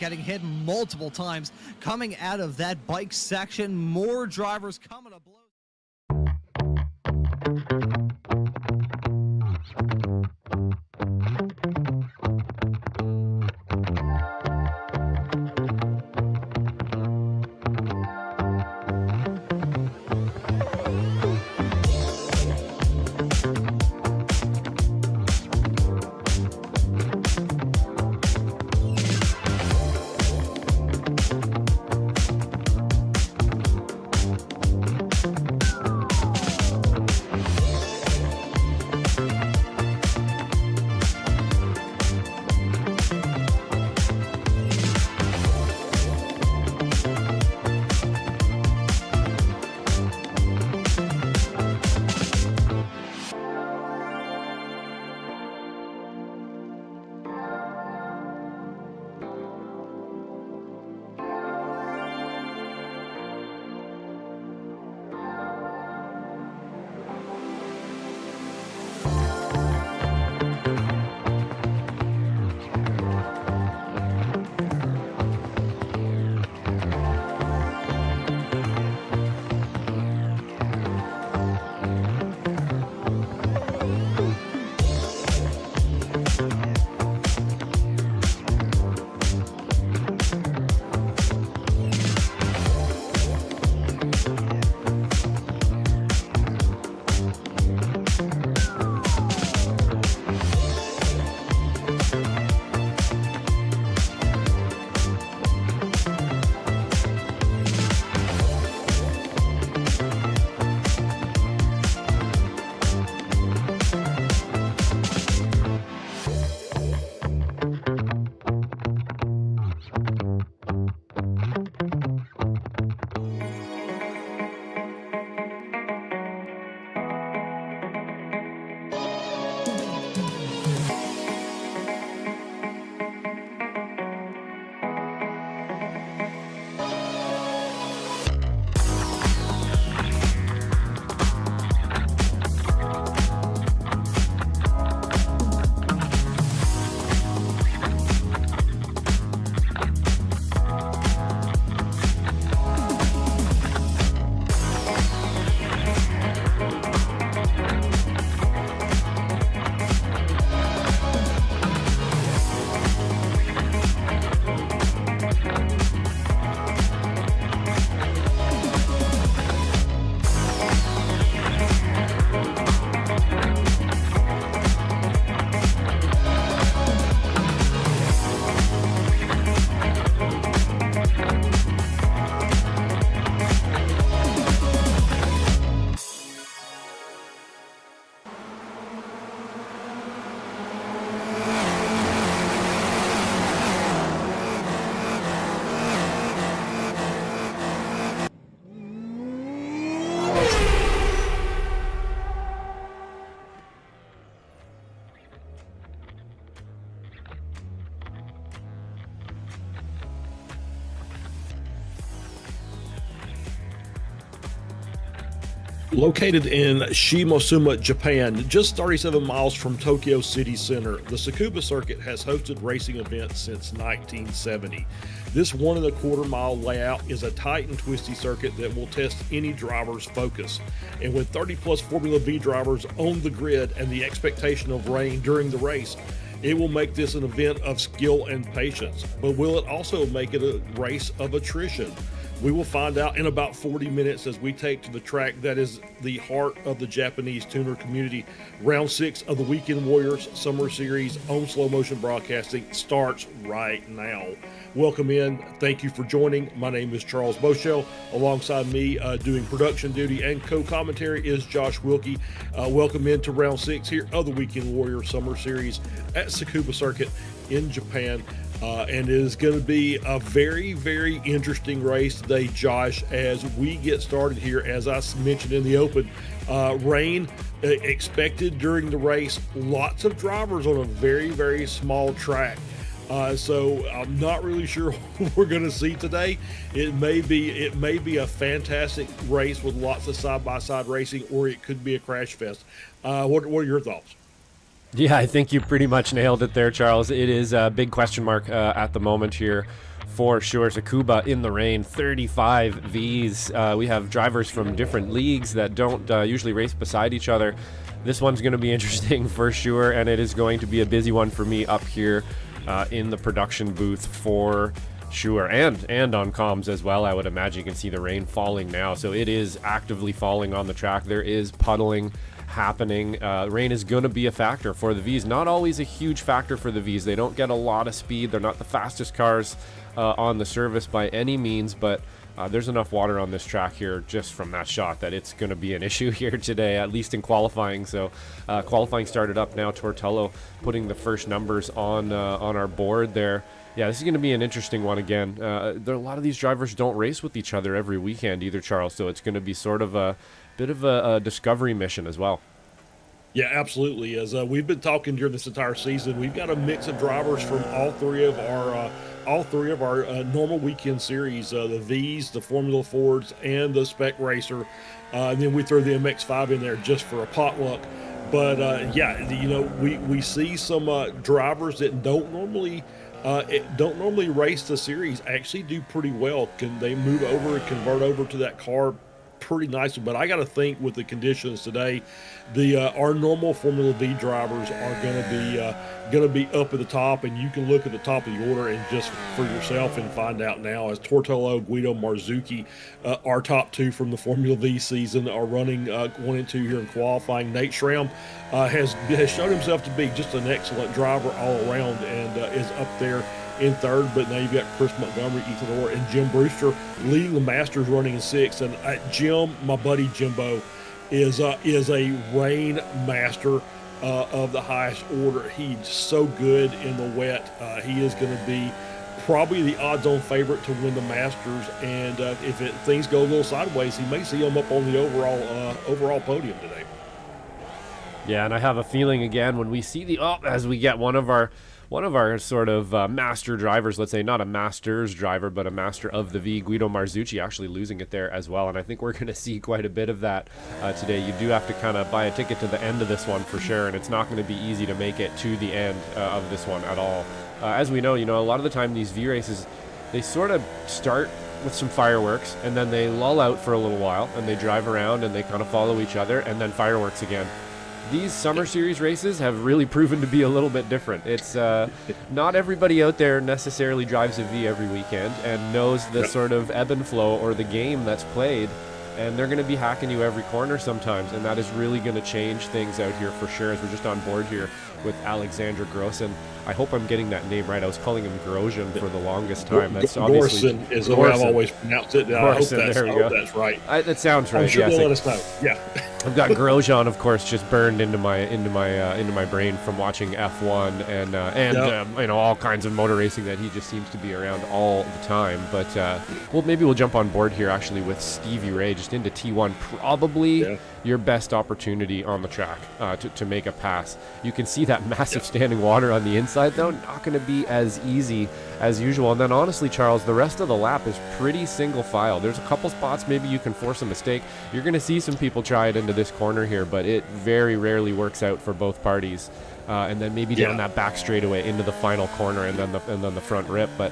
getting hit multiple times coming out of that bike section. More drivers coming to blows. Located in Shimotsuma, Japan, just 37 miles from Tokyo City Center, the Tsukuba circuit has hosted racing events since 1970. This 1.25 mile layout is a tight and twisty circuit that will test any driver's focus. And with 30 plus Formula V drivers on the grid and the expectation of rain during the race, it will make this an event of skill and patience. But will it also make it a race of attrition? We will find out in about 40 minutes as we take to the track that is the heart of the Japanese tuner community. Round 6 of the Weekend Warriors Summer Series on Slow Motion Broadcasting starts right now. Welcome in. Thank you for joining. My name is Charles Boshell. Alongside me doing production duty and co-commentary is Josh Wilkie. Welcome into round 6 here of the Weekend Warriors Summer Series at Tsukuba Circuit in Japan. And it is going to be a very, very interesting race today, Josh, as we get started here. As I mentioned in the open, rain expected during the race. Lots of drivers on a very, very small track. So I'm not really sure what we're going to see today. It may be a fantastic race with lots of side-by-side racing, or it could be a crash fest. What are your thoughts? Yeah, I think you pretty much nailed it there, Charles. It is a big question mark at the moment here for sure. Tsukuba in the rain, 35 Vs. We have drivers from different leagues that don't usually race beside each other. This one's going to be interesting for sure, and it is going to be a busy one for me up here in the production booth for sure, and on comms as well. I would imagine you can see the rain falling now, so it is actively falling on the track. There is puddling happening. Rain is going to be a factor for the Vs. Not always a huge factor for the Vs. They don't get a lot of speed. They're not the fastest cars on the service by any means, but there's enough water on this track here just from that shot that it's going to be an issue here today, at least in qualifying. So qualifying started up now. Tortello putting the first numbers on our board there. Yeah, this is going to be an interesting one again. A lot of these drivers don't race with each other every weekend either, Charles, so it's going to be sort of a bit of a discovery mission as well. Yeah, absolutely. As we've been talking during this entire season, we've got a mix of drivers from all three of our normal weekend series: the V's, the Formula Fords, and the Spec Racer. And then we throw the MX-5 in there just for a potluck. But yeah, we see some drivers that don't normally race the series actually do pretty well. Can they move over and convert over to that car pretty nicely? But I got to think with the conditions today, our normal Formula V drivers are going to be up at the top, and you can look at the top of the order and just for yourself and find out now. As Tortello, Guido Marzucchi, our top two from the Formula V season, are running 1 and 2 here in qualifying. Nate Schramm has shown himself to be just an excellent driver all around, and is up there in third. But now you've got Chris Montgomery, Ethan Orr, and Jim Brewster leading the Masters, running in 6th. And Jim, my buddy Jimbo, is a rain master of the highest order. He's so good in the wet. He is going to be probably the odds-on favorite to win the Masters. And if things go a little sideways, he may see him up on the overall podium today. Yeah, and I have a feeling again when we see as we get one of our sort of master drivers, let's say not a master's driver, but a master of the V, Guido Marzucchi, actually losing it there as well. And I think we're going to see quite a bit of that today. You do have to kind of buy a ticket to the end of this one for sure, and it's not going to be easy to make it to the end of this one at all. As we know, a lot of the time these V races, they sort of start with some fireworks, and then they lull out for a little while, and they drive around, and they kind of follow each other, and then fireworks again. These Summer Series races have really proven to be a little bit different. It's not everybody out there necessarily drives a V every weekend and knows the sort of ebb and flow or the game that's played, and they're going to be hacking you every corner sometimes, and that is really going to change things out here for sure. As we're just on board here with Alexander Grossen. I hope I'm getting that name right. I was calling him Grosjean for the longest time. That's obviously Gorson is the way I've always pronounced it. I hope that's right. That sounds right. I'm sure they'll let us know. Yeah. I've got Grosjean, of course, just burned into my brain from watching F1 and all kinds of motor racing that he just seems to be around all the time. But maybe we'll jump on board here actually with Stevie Ray just into T1. Probably your best opportunity on the track to make a pass. You can see that massive standing water on the inside, though. Not going to be as easy as usual. And then honestly, Charles, the rest of the lap is pretty single file. There's a couple spots maybe you can force a mistake. You're going to see some people try it into this corner here, but it very rarely works out for both parties. And then maybe down that back straightaway into the final corner, and then the front rip. But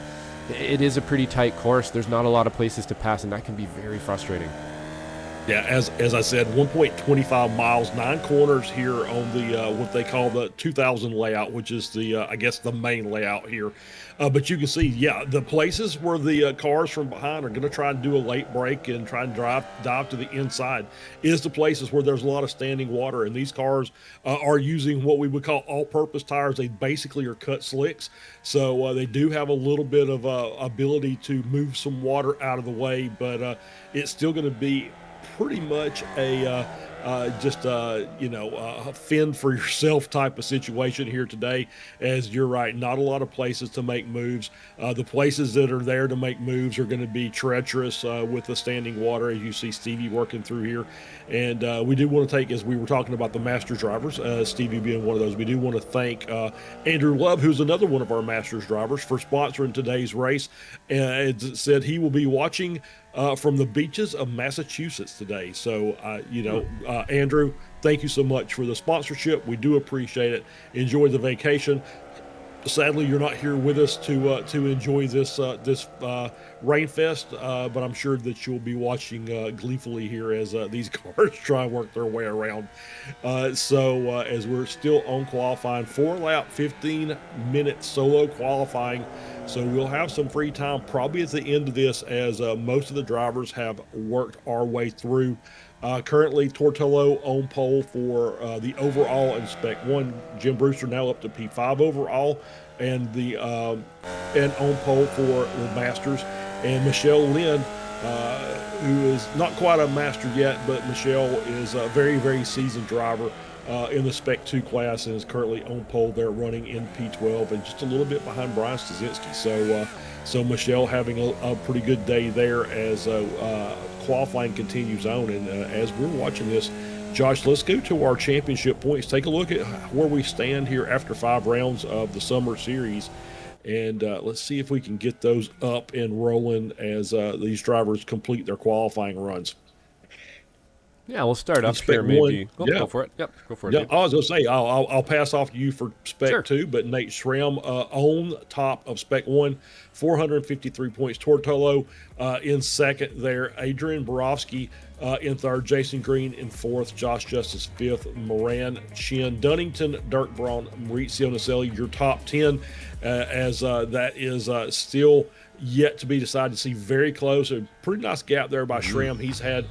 it is a pretty tight course. There's not a lot of places to pass, and that can be very frustrating. Yeah, as I said, 1.25 miles, 9 corners here on the what they call the 2000 layout, which is the I guess the main layout here. But you can see, the places where the cars from behind are going to try and do a late break and try and dive to the inside is the places where there's a lot of standing water. And these cars are using what we would call all-purpose tires. They basically are cut slicks, so they do have a little bit of ability to move some water out of the way, but it's still going to be pretty much a fend for yourself type of situation here today. As you're right, not a lot of places to make moves. The places that are there to make moves are going to be treacherous with the standing water, as you see Stevie working through here. And we do want to take, as we were talking about the Masters drivers, Stevie being one of those, we do want to thank Andrew Love, who's another one of our Masters drivers, for sponsoring today's race. And it said he will be watching from the beaches of Massachusetts today. So, Andrew, thank you so much for the sponsorship. We do appreciate it. Enjoy the vacation. Sadly, you're not here with us to enjoy this rain fest, but I'm sure that you'll be watching gleefully here as these cars try and work their way around. As we're still on qualifying, 4-lap, 15-minute solo qualifying, so we'll have some free time probably at the end of this as most of the drivers have worked our way through. Currently, Tortello on pole for the overall in Spec 1. Jim Brewster now up to P5 overall, and and on pole for the Masters. And Michelle Lynn, who is not quite a Master yet, but Michelle is a very, very seasoned driver in the Spec 2 class and is currently on pole there running in P12 and just a little bit behind Brian Stasinski. So Michelle having a pretty good day there as qualifying continues on. And as we're watching this, Josh, let's go to our championship points. Take a look at where we stand here after 5 rounds of the summer series. And let's see if we can get those up and rolling as these drivers complete their qualifying runs. Yeah, we'll start up here maybe. Go for it. Yep, go for it. Yeah, I was going to say, I'll pass off to you for Spec 2, but Nate Schramm on top of Spec 1, 453 points. Tortolo in second there. Adrian Borowski in third. Jason Green in fourth. Josh Justice fifth. Moran, Chin, Dunnington, Dirk Braun, Maurizio Naselli, your top 10 as that is still yet to be decided. To see very close. A pretty nice gap there by Schramm. He's had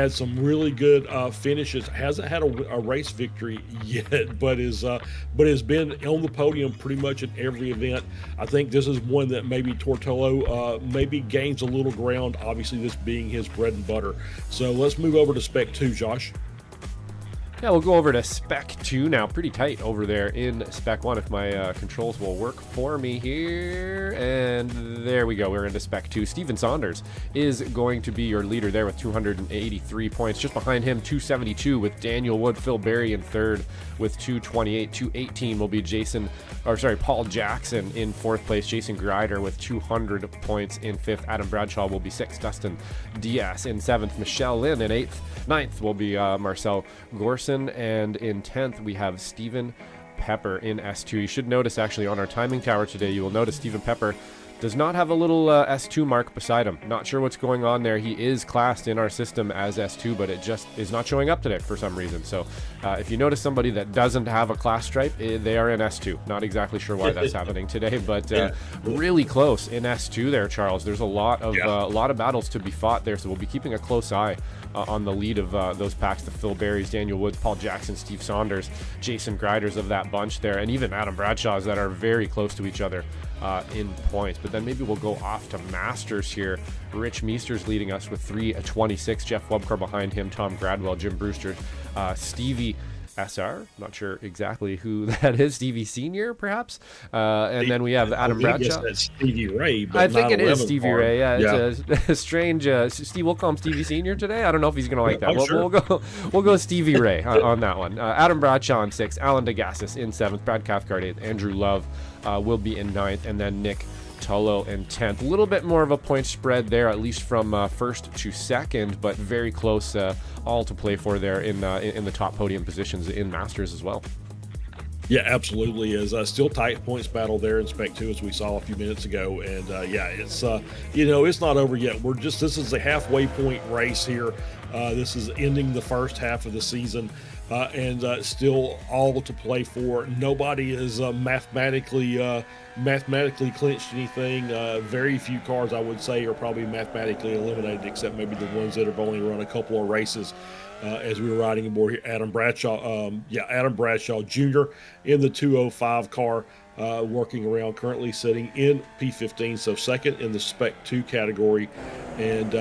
some really good finishes. Hasn't had a race victory yet, but has been on the podium pretty much in every event. I think this is one that maybe Tortello maybe gains a little ground, obviously this being his bread and butter. So let's move over to Spec 2, Josh. Yeah, we'll go over to Spec 2 now. Pretty tight over there in Spec 1 if my controls will work for me here. And there we go. We're into Spec 2. Steven Saunders is going to be your leader there with 283 points. Just behind him, 272 with Daniel Wood. Phil Berry in third with 228. 218 will be Paul Jackson in fourth place. Jason Grider with 200 points in fifth. Adam Bradshaw will be sixth. Dustin Diaz in seventh. Michelle Lynn in eighth. Ninth will be Marcel Gorson. And in 10th, we have Stephen Pepper in S2. You should notice, actually, on our timing tower today, you will notice Stephen Pepper does not have a little S2 mark beside him. Not sure what's going on there. He is classed in our system as S2, but it just is not showing up today for some reason. So if you notice somebody that doesn't have a class stripe, they are in S2. Not exactly sure why that's happening today, but really close in S2 there, Charles. There's a lot of battles to be fought there, so we'll be keeping a close eye on the lead of those packs, the Phil Berrys, Daniel Woods, Paul Jackson, Steve Saunders, Jason Griders of that bunch there, and even Adam Bradshaws that are very close to each other in points. But then maybe we'll go off to Masters here. Rich Meester's leading us with 326. Jeff Wubker behind him, Tom Gradwell, Jim Brewster, Stevie SR, not sure exactly who that is, Stevie Senior perhaps, and then we have Adam Bradshaw. That's Stevie Ray, but I think it is Stevie Ray. It's a strange. Steve, we'll call him Stevie Senior today. I don't know if he's gonna like that. We'll go Stevie Ray on that one. Adam Bradshaw in sixth, Alan DeGassis in seventh, Brad Cathcart eighth, Andrew Love will be in ninth, and then Nick Tullo in 10th. A little bit more of a point spread there, at least from first to second, but very close, all to play for there in the top podium positions in Masters as well. Yeah, absolutely is. Still tight points battle there in Spec 2 as we saw a few minutes ago. And it's, it's not over yet. This is a halfway point race here. This is ending the first half of the season. And still all to play for. Nobody is mathematically clinched anything. Very few cars, I would say, are probably mathematically eliminated, except maybe the ones that have only run a couple of races. As we were riding aboard here, Adam Bradshaw Jr. in the 205 car, working around, currently sitting in P15, so second in the Spec 2 category. And,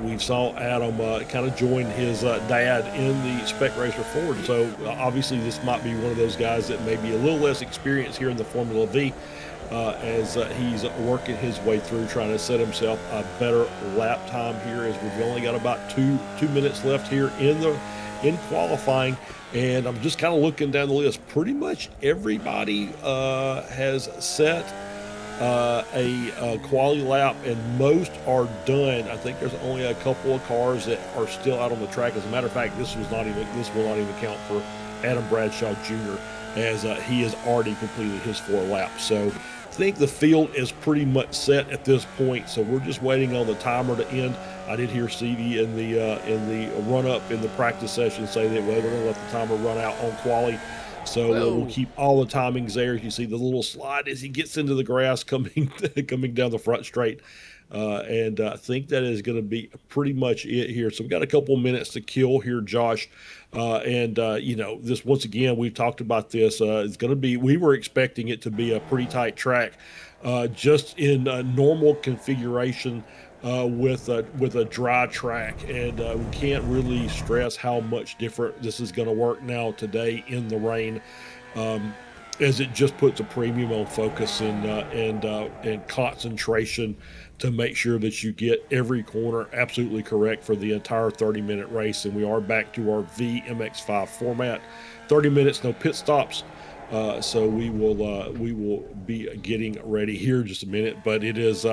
we saw Adam kind of join his dad in the Spec Racer Ford. So obviously this might be one of those guys that may be a little less experienced here in the Formula V as he's working his way through, trying to set himself a better lap time here, as we've only got about two minutes left here in qualifying. And I'm just kind of looking down the list. Pretty much everybody has set a quality lap, and most are done. I think there's only a couple of cars that are still out on the track. As a matter of fact, this will not even count for Adam Bradshaw Jr. as he has already completed his 4 laps. So I think the field is pretty much set at this point. So we're just waiting on the timer to end. I did hear Stevie in the run up in the practice session say that we're going to let the timer run out on quali. So we'll keep all the timings there. You see the little slide as he gets into the grass coming down the front straight. And I think that is going to be pretty much it here. So we've got a couple minutes to kill here, Josh. This, once again, we've talked about this. It's going to be, we were expecting it to be a pretty tight track, just in normal configuration. With a dry track, and we can't really stress how much different this is going to work now today in the rain, as it just puts a premium on focus and concentration to make sure that you get every corner absolutely correct for the entire 30-minute race. And we are back to our VMX5 format, 30 minutes, no pit stops. So we will be getting ready here in just a minute, but it is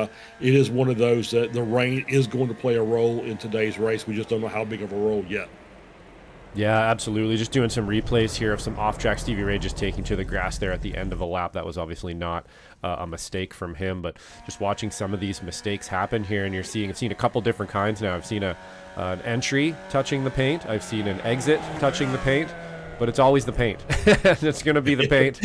one of those that the rain is going to play a role in today's race. We just don't know how big of a role yet. Yeah, absolutely. Just doing some replays here of some off-track Stevie Ray just taking to the grass there at the end of a lap. That was obviously not a mistake from him, but just watching some of these mistakes happen here, and I've seen a couple different kinds now. I've seen an entry touching the paint. I've seen an exit touching the paint. But it's always the paint. It's going to be the paint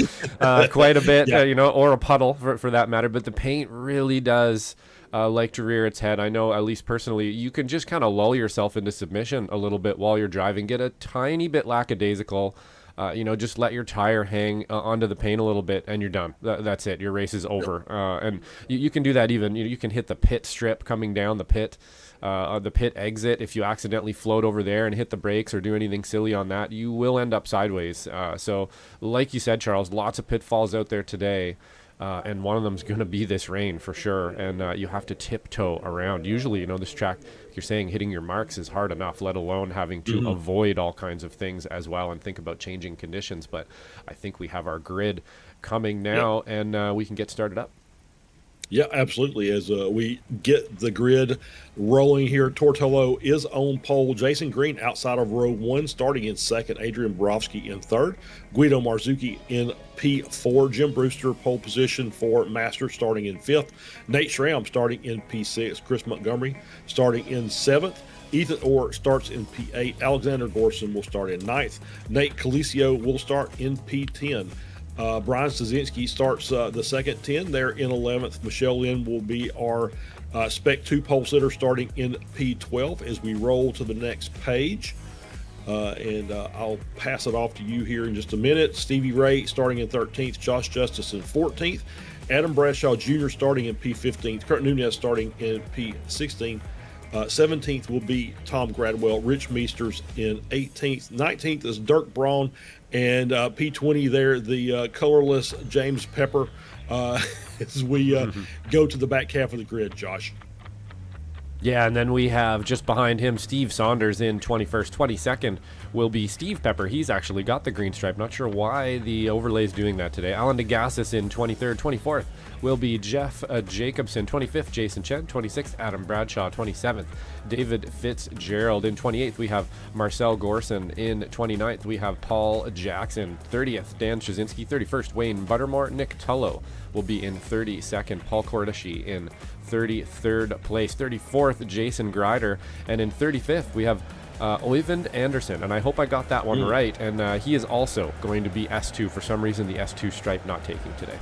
quite a bit, or a puddle for that matter. But the paint really does like to rear its head. I know, at least personally, you can just kind of lull yourself into submission a little bit while you're driving. Get a tiny bit lackadaisical. Just let your tire hang onto the paint a little bit, and you're done. That's it. Your race is over. And you can do that even. You can hit the pit strip coming down the pit exit. If you accidentally float over there and hit the brakes or do anything silly on that, you will end up sideways. So like you said, Charles, lots of pitfalls out there today. And one of them is going to be this rain for sure. And you have to tiptoe around. Usually, this track, like you're saying, hitting your marks is hard enough, let alone having to avoid all kinds of things as well and think about changing conditions. But I think we have our grid coming now, and we can get started up. Yeah, absolutely. As we get the grid rolling here, Tortello is on pole. Jason Green outside of row 1, starting in 2nd. Adrian Borowski in 3rd. Guido Marzucchi in P4. Jim Brewster pole position for Master, starting in 5th. Nate Schramm starting in P6. Chris Montgomery starting in 7th. Ethan Orr starts in P8. Alexander Gorson will start in 9th. Nate Calicio will start in P10. Brian Stasinski starts the second 10 there in 11th. Michelle Lynn will be our Spec 2 pole sitter starting in P12 as we roll to the next page. And I'll pass it off to you here in just a minute. Stevie Ray starting in 13th. Josh Justice in 14th. Adam Bradshaw Jr. starting in P15th. Kurt Nunez starting in P16. 17th will be Tom Gradwell. Rich Meesters in 18th. 19th is Dirk Braun. And P20 there, the colorless James Pepper, as we go to the back half of the grid, Josh. Yeah, and then we have just behind him Steve Saunders in 21st. 22nd will be Steve Pepper. He's actually got the green stripe. Not sure why the overlay is doing that today. Alan DeGassis in 23rd. 24th will be Jeff Jacobson. 25th, Jason Chen. 26th, Adam Bradshaw. 27th, David Fitzgerald. In 28th, we have Marcel Gorson. In 29th, we have Paul Jackson. 30th, Dan Shazinski. 31st, Wayne Buttermore. Nick Tullo will be in 32nd. Paul Kordashi in 33rd place. 34th, Jason Grider. And in 35th, we have Oyvind Anderson, and I hope I got that one right. And he is also going to be S2. For some reason, the S2 stripe not taking today.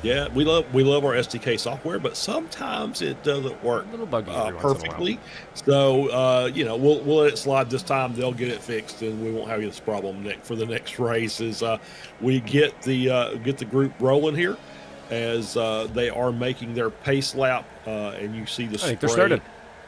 Yeah, we love our SDK software, but sometimes it doesn't work a little buggy perfectly. So we'll let it slide this time. They'll get it fixed, and we won't have this problem for the next race. As we get the group rolling here, as they are making their pace lap, and you see the spray. I think they're started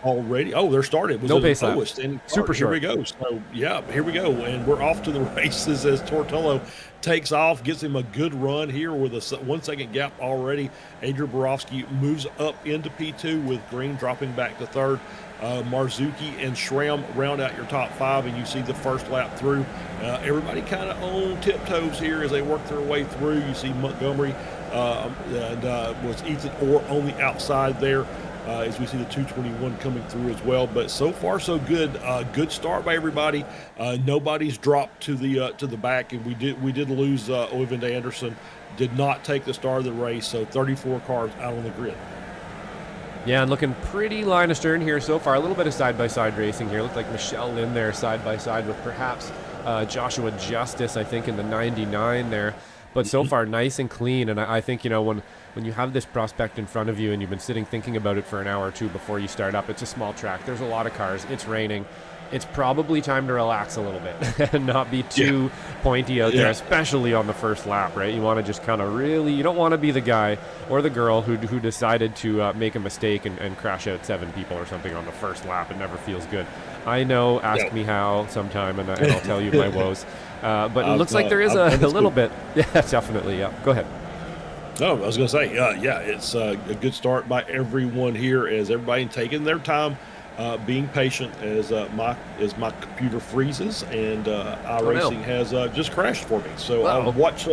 already. Oh, they're started. No pace lap. Super short. Here we go. So yeah, here we go, and we're off to the races as Tortello takes off, gets him a good run here with a 1 second gap already. Adrian Borowski moves up into P2 with Green dropping back to 3rd. Marzucchi and Schramm round out your top 5, and you see the first lap through. Everybody kind of on tiptoes here as they work their way through. You see Montgomery and was Ethan Orr on the outside there. as we see the 221 coming through as well. But so far so good. Good start by everybody. Nobody's dropped to the back, and we did lose Oyvind Anderson. Did not take the start of the race, so 34 cars out on the grid. Yeah, and looking pretty line astern here so far. A little bit of side-by-side racing here. Looked like Michelle in there side-by-side with perhaps Joshua Justice, I think, in the 99 there. But so far, nice and clean. And I think, when you have this prospect in front of you and you've been sitting thinking about it for an hour or two before you start up, it's a small track. There's a lot of cars. It's raining. It's probably time to relax a little bit and not be too pointy out there, especially on the first lap, right? You want to just kind of really, you don't want to be the guy or the girl who decided to make a mistake and crash out 7 people or something on the first lap. It never feels good. I know, ask me how sometime, and I'll tell you my woes. But it looks like there is a little bit. Yeah, definitely. Yeah, go ahead. No, I was going to say, it's a good start by everyone here as everybody taking their time. Being patient as my computer freezes and iRacing has just crashed for me. So I'll watch.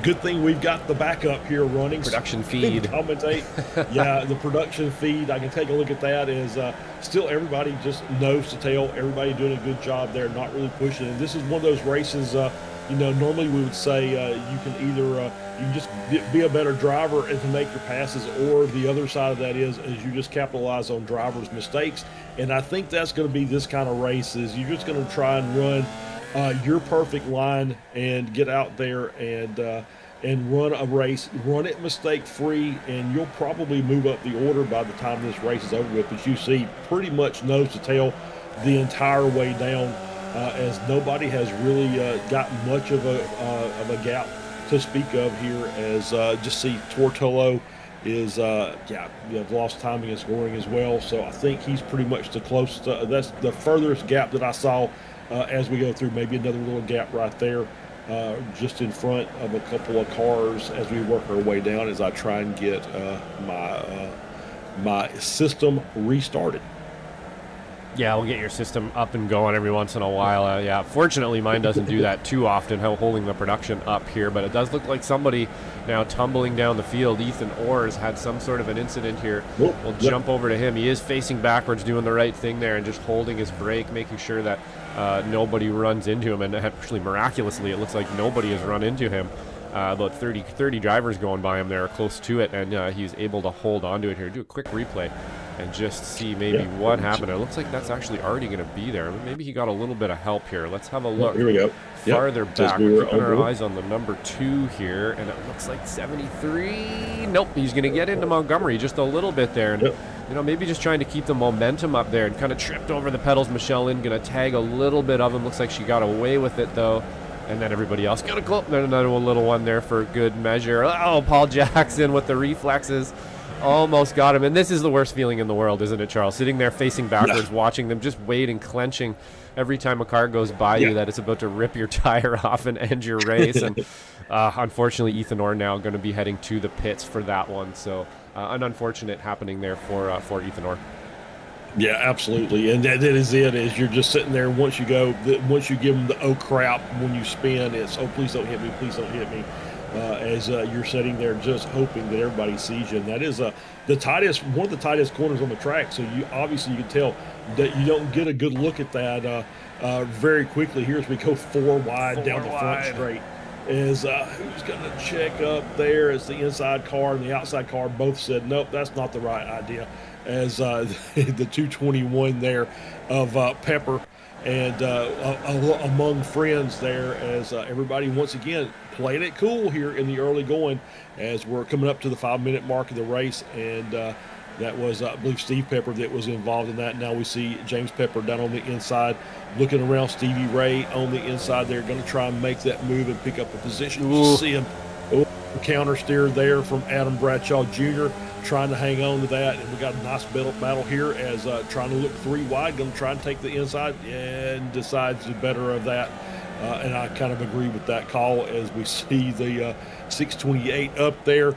Good thing we've got the backup here running. Production feed. Commentate. Yeah, the production feed. I can take a look at that. Is still everybody just nose to tail. Everybody doing a good job there, not really pushing. And this is one of those races. Normally we would say you can either you can just be a better driver and to make your passes, or the other side of that is you just capitalize on drivers' mistakes. And I think that's going to be this kind of race. Is you're just going to try and run your perfect line and get out there and run a race, run it mistake-free, and you'll probably move up the order by the time this race is over with. But you see pretty much nose to tail the entire way down. As nobody has really got much of a gap to speak of here, as just see Tortolo is lost timing and scoring as well. So I think he's pretty much the closest. That's the furthest gap that I saw as we go through. Maybe another little gap right there, just in front of a couple of cars as we work our way down. As I try and get my system restarted. Yeah, we'll get your system up and going every once in a while. Fortunately, mine doesn't do that too often, holding the production up here. But it does look like somebody now tumbling down the field. Ethan Orr's had some sort of an incident here. We'll jump over to him. He is facing backwards, doing the right thing there, and just holding his brake, making sure that nobody runs into him. And actually, miraculously, it looks like nobody has run into him. About 30 drivers going by him there, close to it, and he's able to hold on to it here. Do a quick replay and just see maybe what happened. It looks like that's actually already going to be there. Maybe he got a little bit of help here. Let's have a look. Here we go. Farther back. We're keeping our eyes on the number 2 here, and it looks like 73. Nope, he's going to get into Montgomery just a little bit there. And, maybe just trying to keep the momentum up there, and kind of tripped over the pedals. Michelle Lynn going to tag a little bit of him. Looks like she got away with it, though. And then everybody else got a clip. Then another little one there for good measure. Oh, Paul Jackson with the reflexes. Almost got him. And this is the worst feeling in the world, isn't it, Charles? Sitting there facing backwards, watching them just waiting, clenching every time a car goes by you that it's about to rip your tire off and end your race. And unfortunately, Ethan Orr now going to be heading to the pits for that one. So an unfortunate happening there for Ethan Orr. Yeah, absolutely, and that is it. Is you're just sitting there. Once you give them the oh crap when you spin, it's oh please don't hit me, please don't hit me. As you're sitting there just hoping that everybody sees you, and that is one of the tightest corners on the track. So you can tell that you don't get a good look at that very quickly here as we go 4 wide down the front straight. Is who's going to check up there? As the inside car and the outside car both said nope, that's not the right idea. As the 221 there of Pepper and among friends there, as everybody once again playing it cool here in the early going as we're coming up to the 5-minute mark of the race. And that was, I believe, Steve Pepper that was involved in that. Now we see James Pepper down on the inside looking around. Stevie Ray on the inside there, going to try and make that move and pick up a position. You see him counter steer there from Adam Bradshaw Jr. trying to hang on to that, and we got a nice battle here as trying to look 3 wide, going to try and take the inside, and decides the better of that. And I kind of agree with that call as we see the 628 up there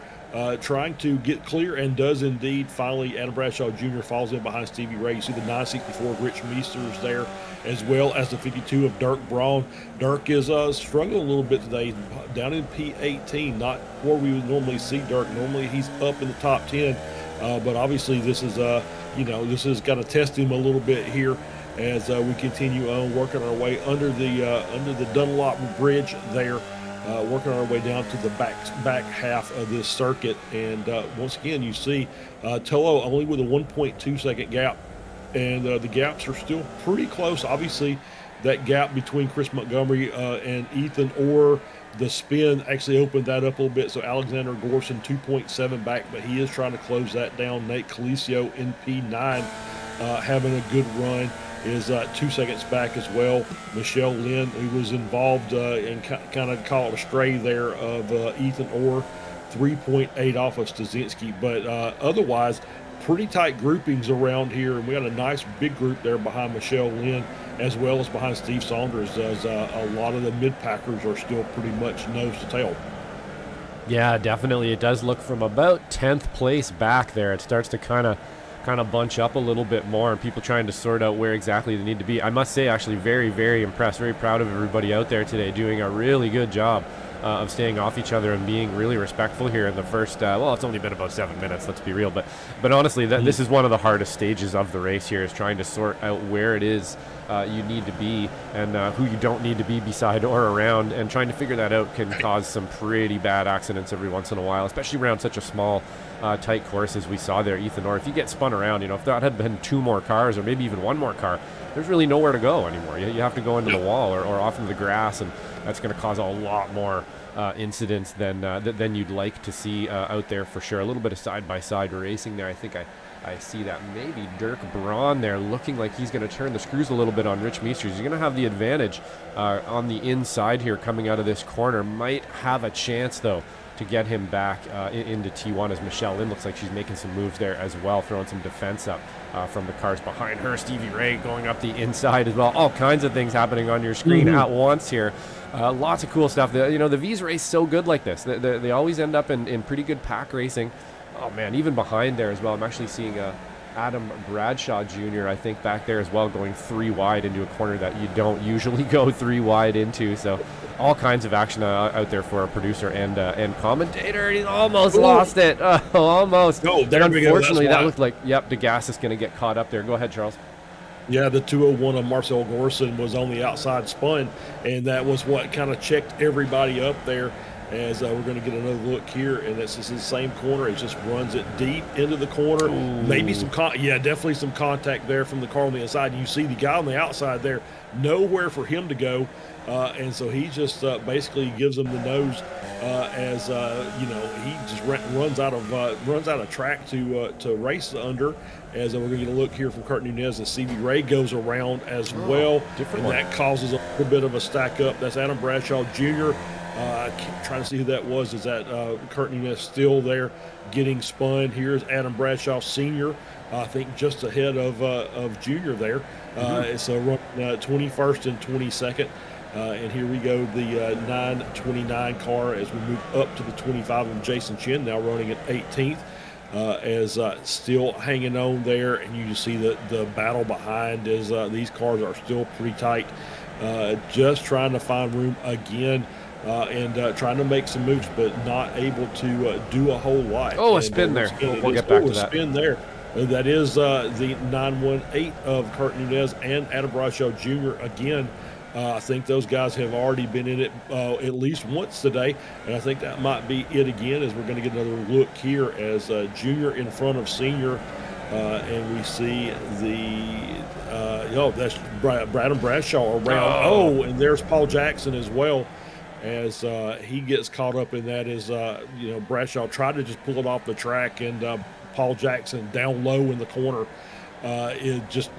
trying to get clear, and does indeed. Finally, Adam Bradshaw Jr. falls in behind Stevie Ray. You see the 964 of Rich Meesters there, as well as the 52 of Dirk Braun. Dirk is struggling a little bit today, down in P18, not where we would normally see Dirk. Normally he's up in the top 10, But obviously this is this is going to test him a little bit here as we continue on working our way under the Dunlop Bridge there, working our way down to the back half of this circuit. And once again, you see Tolo only with a 1.2 second gap, and the gaps are still pretty close. Obviously, that gap between Chris Montgomery and Ethan Orr, the spin actually opened that up a little bit. So Alexander Gorson 2.7 back, but he is trying to close that down. Nate Calicio in P9 having a good run is 2 seconds back as well. Michelle Lynn, who was involved and kind of caught a stray there of Ethan Orr, 3.8 off of Stasinski. But otherwise, pretty tight groupings around here, and we got a nice big group there behind Michelle Lynn as well as behind Steve Saunders, as a lot of the mid-packers are still pretty much nose to tail. Yeah, definitely. It does look from about 10th place back there. It starts to kind of bunch up a little bit more, and people trying to sort out where exactly they need to be. I must say, actually, very, very impressed, very proud of everybody out there today, doing a really good job of staying off each other and being really respectful here in the first, well, it's only been about 7 minutes, let's be real, but honestly, this is one of the hardest stages of the race here, is trying to sort out where it is you need to be and who you don't need to be beside or around, and trying to figure that out can cause some pretty bad accidents every once in a while, especially around such a small, tight course as we saw there, Ethan Orr. If you get spun around, if that had been 2 more cars or maybe even 1 more car, there's really nowhere to go anymore. You have to go into the wall or off into the grass, and that's going to cause a lot more incidents than you'd like to see out there for sure. A little bit of side-by-side racing there. I think I see that maybe Dirk Braun there looking like he's going to turn the screws a little bit on Rich Meisters. He's going to have the advantage on the inside here coming out of this corner. Might have a chance, though, to get him back into T1, as Michelle Lynn looks like she's making some moves there as well, throwing some defense up from the cars behind her. Stevie Ray going up the inside as well. All kinds of things happening on your screen at once here. Lots of cool stuff. The V's race so good like this. They always end up in pretty good pack racing. Oh, man, even behind there as well. I'm actually seeing Adam Bradshaw Jr., I think, back there as well, going 3 wide into a corner that you don't usually go 3 wide into. So all kinds of action out there for our producer and commentator. He's almost lost it. Almost. No, there we go. Unfortunately, that looked like, DeGass is going to get caught up there. Go ahead, Charles. Yeah, the 201 of Marcel Gorson was on the outside spun, and that was what kind of checked everybody up there. As we're going to get another look here, and this is the same corner. It just runs it deep into the corner. Ooh. Maybe definitely some contact there from the car on the inside. You see the guy on the outside there, nowhere for him to go, and so he just basically gives him the nose as he just runs out of track to race under. As we're going to get a look here from Kurt Nunez, as Stevie Ray goes around as well, and that causes a little bit of a stack up. That's Adam Bradshaw Jr. Trying to see who that was. Is that Kurt Nunez still there getting spun? Here's Adam Bradshaw Sr., I think just ahead of Junior there. So running 21st and 22nd. And here we go, the 929 car as we move up to the 25 of Jason Chin, now running at 18th. As still hanging on there, and you just see the battle behind as these cars are still pretty tight. Just trying to find room again. And trying to make some moves, but not able to do a whole lot. Oh, a spin there. We'll get back to that. A spin there. That is the 918 of Kurt Nunez and Adam Bradshaw Jr. again. I think those guys have already been in it at least once today, and I think that might be it again, as we're going to get another look here as Junior in front of Senior, and we see that's Brad Bradshaw around. And there's Paul Jackson as well. As he gets caught up in that, as Bradshaw tried to just pull it off the track, and Paul Jackson down low in the corner is just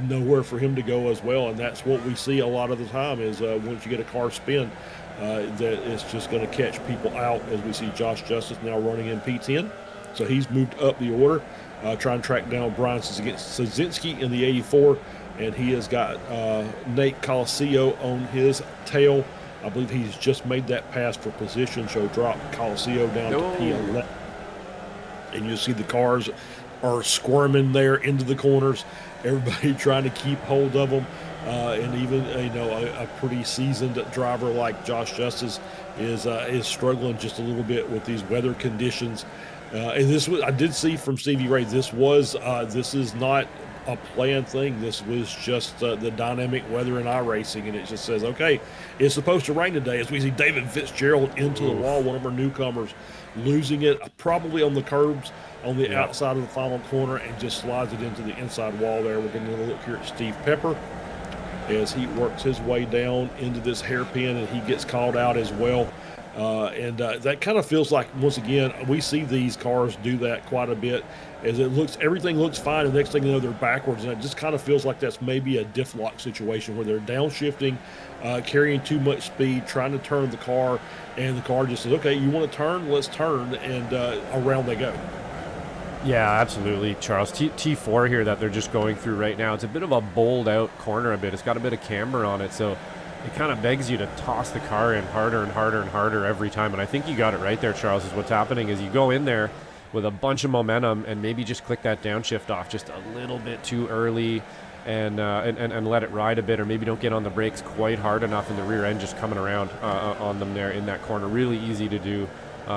nowhere for him to go as well. And that's what we see a lot of the time is once you get a car spin, that it's just going to catch people out, as we see Josh Justice now running in P10. So he's moved up the order, trying to track down Brian Sazinski in the 84, and he has got Nate Colicio on his tail. I believe he's just made that pass for position, so drop Colicio down to P11. And you see the cars are squirming there into the corners, everybody trying to keep hold of them. And even a pretty seasoned driver like Josh Justice is struggling just a little bit with these weather conditions. And this was, I did see from Stevie Ray, this is not a planned thing. This was just the dynamic weather in iRacing, and it just says, okay, it's supposed to rain today. As we see David Fitzgerald into the wall, one of our newcomers, losing it probably on the curbs on the outside of the final corner, and just slides it into the inside wall there. We're going to look here at Steve Pepper as he works his way down into this hairpin, and he gets called out as well. That kind of feels like, once again, we see these cars do that quite a bit, as everything looks fine, and the next thing you know, they're backwards, and it just kind of feels like that's maybe a diff lock situation where they're downshifting, carrying too much speed, trying to turn the car, and the car just says, okay, you want to turn, let's turn, and around they go. Yeah, absolutely, Charles. T4 here that they're just going through right now. It's a bit of a bowled out corner a bit. It's got a bit of camber on it, so it kind of begs you to toss the car in harder and harder and harder every time. And I think you got it right there, Charles, is what's happening is you go in there with a bunch of momentum and maybe just click that downshift off just a little bit too early and let it ride a bit, or maybe don't get on the brakes quite hard enough, and the rear end just coming around on them there in that corner. Really easy to do.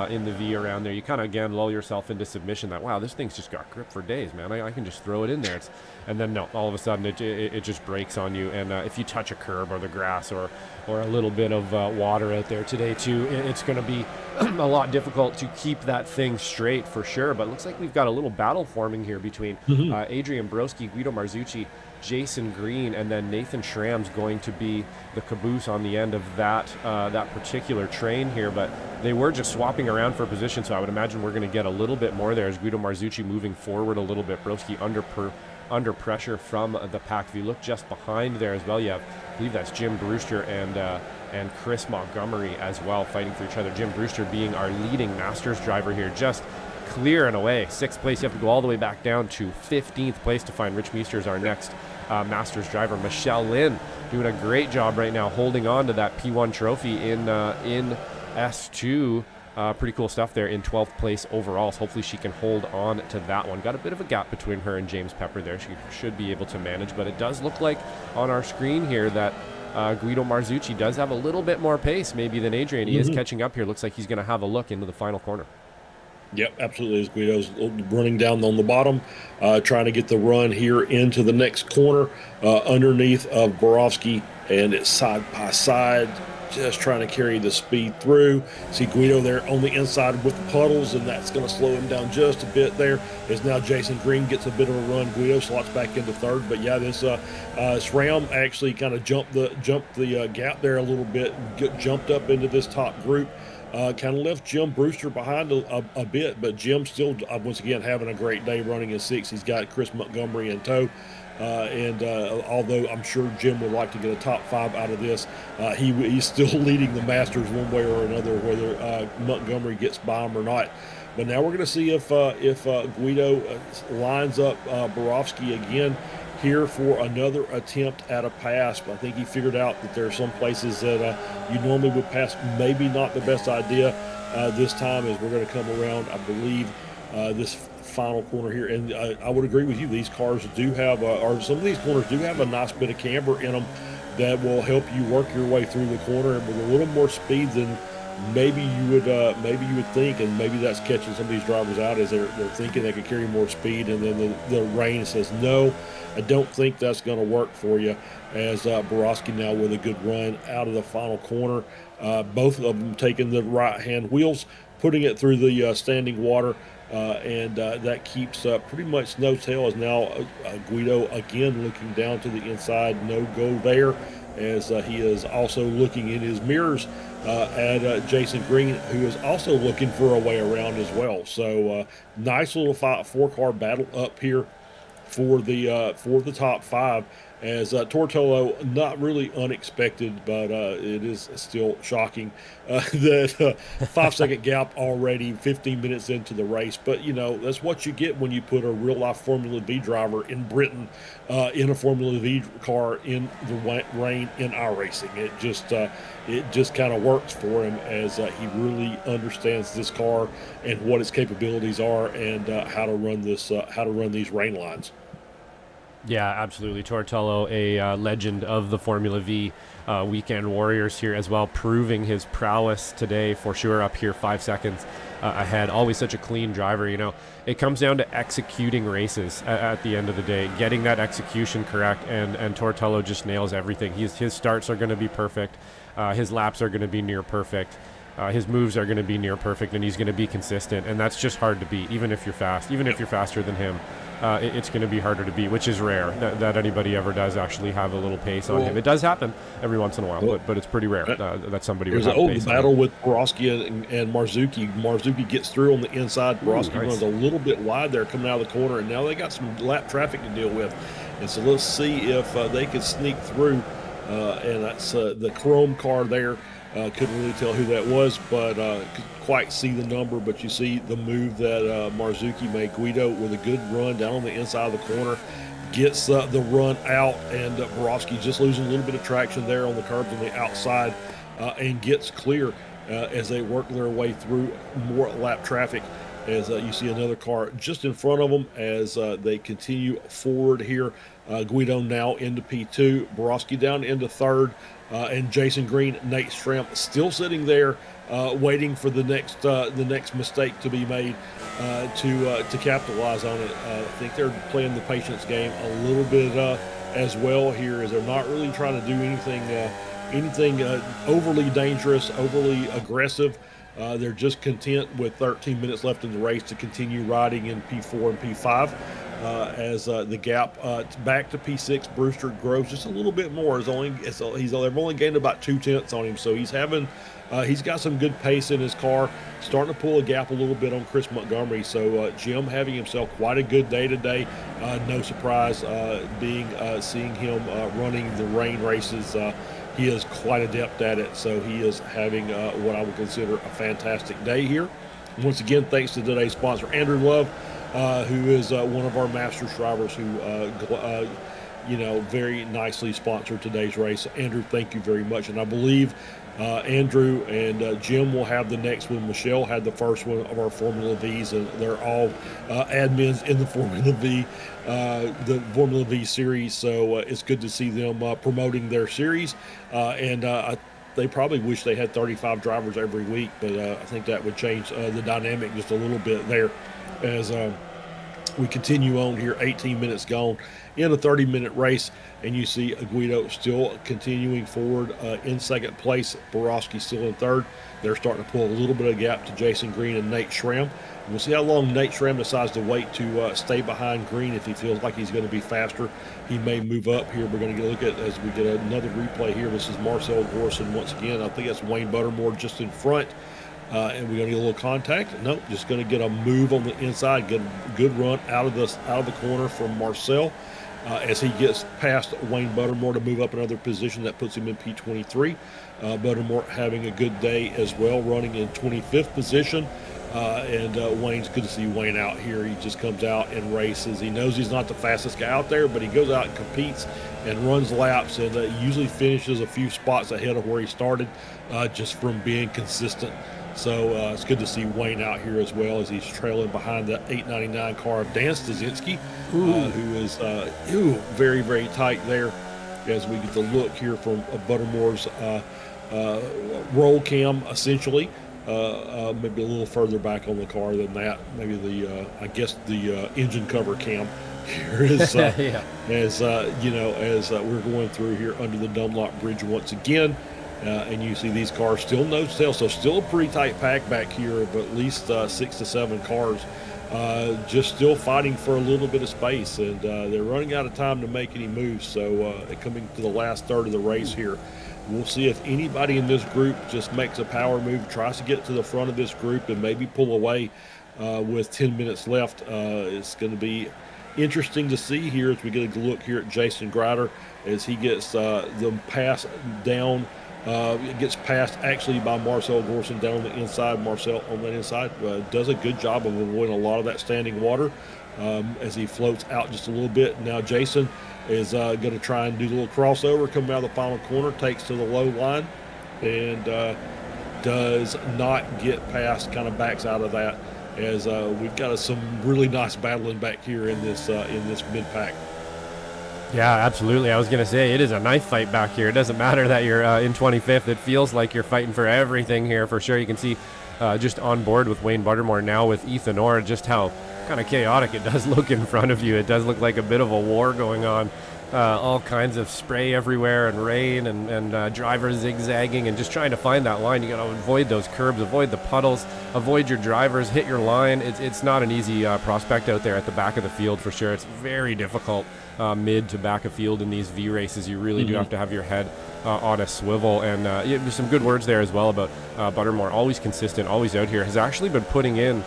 In the V around there, you kind of again lull yourself into submission that, wow, this thing's just got grip for days, man. I can just throw it in there. And then no, all of a sudden it just breaks on you. And if you touch a curb or the grass or a little bit of water out there today too, it's going to be a lot difficult to keep that thing straight for sure. But it looks like we've got a little battle forming here between Adrian Broski, Guido Marzucci, Jason Green, and then Nathan Schramm's going to be the caboose on the end of that particular train here. But they were just swapping around for position, so I would imagine we're going to get a little bit more there as Guido Marzucci moving forward a little bit. Broski under pressure from the pack. If you look just behind there as well, you have, I believe that's Jim Brewster and Chris Montgomery as well fighting for each other. Jim Brewster being our leading Masters driver here, just clear and away. 6th place. You have to go all the way back down to 15th place to find Rich Meester as our next Masters driver. Michelle Lynn doing a great job right now, holding on to that P1 trophy in S2. Pretty cool stuff there in 12th place overall. So hopefully she can hold on to that one. Got a bit of a gap between her and James Pepper there. She should be able to manage, but it does look like on our screen here that Guido Marzucci does have a little bit more pace maybe than Adrian. He is catching up here. Looks like he's going to have a look into the final corner. Yep, absolutely. As Guido's running down on the bottom, trying to get the run here into the next corner underneath of Borowski, and it's side by side, just trying to carry the speed through. See Guido there on the inside with the puddles, and that's going to slow him down just a bit there. As now Jason Green gets a bit of a run. Guido slots back into third, but yeah, this SRAM actually kind of jumped the gap there a little bit, jumped up into this top group. Kind of left Jim Brewster behind a bit, but Jim's still, once again, having a great day running in 6th. He's got Chris Montgomery in tow. Although I'm sure Jim would like to get a top 5 out of this, he's still leading the Masters one way or another, whether Montgomery gets by him or not. But now we're going to see if Guido lines up Borowski again here for another attempt at a pass. But I think he figured out that there are some places that you normally would pass, maybe not the best idea this time, as we're going to come around, I believe, this final corner here. And I would agree with you, these cars do have, or some of these corners do have a nice bit of camber in them that will help you work your way through the corner, and with a little more speed than maybe you would think, and maybe that's catching some of these drivers out as they're thinking they could carry more speed, and then the rain says no. I don't think that's going to work for you, as Borowski now with a good run out of the final corner. Both of them taking the right-hand wheels, putting it through the standing water, and that keeps pretty much no tail. As now Guido again looking down to the inside, no go there, as he is also looking in his mirrors at Jason Green, who is also looking for a way around as well. So nice little 4-car battle up here for the top 5, as Tortolo, not really unexpected, but it is still shocking that 5-second gap already 15 minutes into the race. But you know, that's what you get when you put a real life Formula V driver in Britain in a Formula V car in the rain in iRacing. It just kind of works for him, as he really understands this car and what its capabilities are, and how to run these rain lines. Yeah, absolutely. Tortello, a legend of the Formula V weekend warriors here as well, proving his prowess today for sure, up here 5 seconds ahead. Always such a clean driver. It comes down to executing races at the end of the day, getting that execution correct, and Tortello just nails everything. His starts are going to be perfect. His laps are going to be near perfect. His moves are going to be near perfect, and he's going to be consistent, and that's just hard to beat, even if you're fast, even if you're faster than him. It's going to be harder to beat, which is rare that anybody ever does actually have a little pace on him. It does happen every once in a while, but it's pretty rare that somebody would have pace. There's an old battle with Borowski and Marzuki. Marzuki gets through on the inside. Borowski runs a little bit wide there coming out of the corner, and now they got some lap traffic to deal with. And so let's see if they can sneak through. And that's the chrome car there. Couldn't really tell who that was, but could quite see the number. But you see the move that Marzuki made. Guido with a good run down on the inside of the corner, gets the run out, and Borowski just losing a little bit of traction there on the curbs on the outside, and gets clear as they work their way through more lap traffic. As you see another car just in front of them as they continue forward here. Guido now into P2, Borowski down into third, and Jason Green, Nate Stramp still sitting there waiting for the next mistake to be made to capitalize on it. I think they're playing the patience game a little bit as well here, as they're not really trying to do anything overly dangerous, overly aggressive. They're just content with 13 minutes left in the race to continue riding in P4 and P5 as the gap back to P6. Brewster grows just a little bit more. They've only gained about 2/10 on him, so he's got some good pace in his car, starting to pull a gap a little bit on Chris Montgomery. So Jim having himself quite a good day today. No surprise seeing him running the rain races. He is quite adept at it, so he is having what I would consider a fantastic day here. Once again, thanks to today's sponsor, Andrew Love, who is one of our Masters drivers who, very nicely sponsored today's race. Andrew, thank you very much. And I believe Andrew and Jim will have the next one. Michelle had the first one of our Formula Vs, and they're all admins in the Formula V series. So it's good to see them promoting their series. They probably wish they had 35 drivers every week, but I think that would change the dynamic just a little bit there as we continue on here. 18 minutes gone in a 30-minute race, and you see Guido still continuing forward in second place. Borowski still in third. They're starting to pull a little bit of gap to Jason Green and Nate Schramm. We'll see how long Nate Schramm decides to wait to stay behind Green. If he feels like he's going to be faster, he may move up here. We're going to look at, as we get another replay here, this is Marcel Gorson once again. I think that's Wayne Buttermore just in front. And we're going to get a little contact. Nope, just going to get a move on the inside, get a good run out of the corner from Marcel as he gets past Wayne Buttermore to move up another position. That puts him in P23. Buttermore having a good day as well, running in 25th position. Wayne's good to see Wayne out here. He just comes out and races. He knows he's not the fastest guy out there, but he goes out and competes and runs laps, and usually finishes a few spots ahead of where he started just from being consistent. So it's good to see Wayne out here as well, as he's trailing behind the 899 car of Dan Stasinski, who is very, very tight there, as we get the look here from Buttermore's roll cam, essentially. Maybe a little further back on the car than that. Maybe the engine cover cam here is as we're going through here under the Dunlop Bridge once again. And you see these cars still nose tail, so still a pretty tight pack back here of at least 6 to 7 cars, just still fighting for a little bit of space, and they're running out of time to make any moves. So coming to the last third of the race here, we'll see if anybody in this group just makes a power move, tries to get to the front of this group and maybe pull away with 10 minutes left. It's going to be interesting to see here as we get a look here at Jason Grider as he gets the pass down. It gets passed actually by Marcel Gorson down on the inside. Marcel on that inside does a good job of avoiding a lot of that standing water as he floats out just a little bit. Now Jason is going to try and do the little crossover, coming out of the final corner, takes to the low line, and does not get past, kind of backs out of that, as we've got some really nice battling back here in this mid-pack. Yeah, absolutely. I was going to say, it is a knife fight back here. It doesn't matter that you're in 25th. It feels like you're fighting for everything here for sure. You can see just on board with Wayne Buttermore now with Ethan Orr, just how kind of chaotic it does look in front of you. It does look like a bit of a war going on. All kinds of spray everywhere and rain and drivers zigzagging and just trying to find that line. You got to avoid those curbs, avoid the puddles, avoid your drivers, hit your line. It's not an easy prospect out there at the back of the field for sure. It's very difficult mid to back of field in these V races. You really do have to have your head on a swivel. And there's some good words there as well about Buttermore. Always consistent, always out here. Has actually been putting in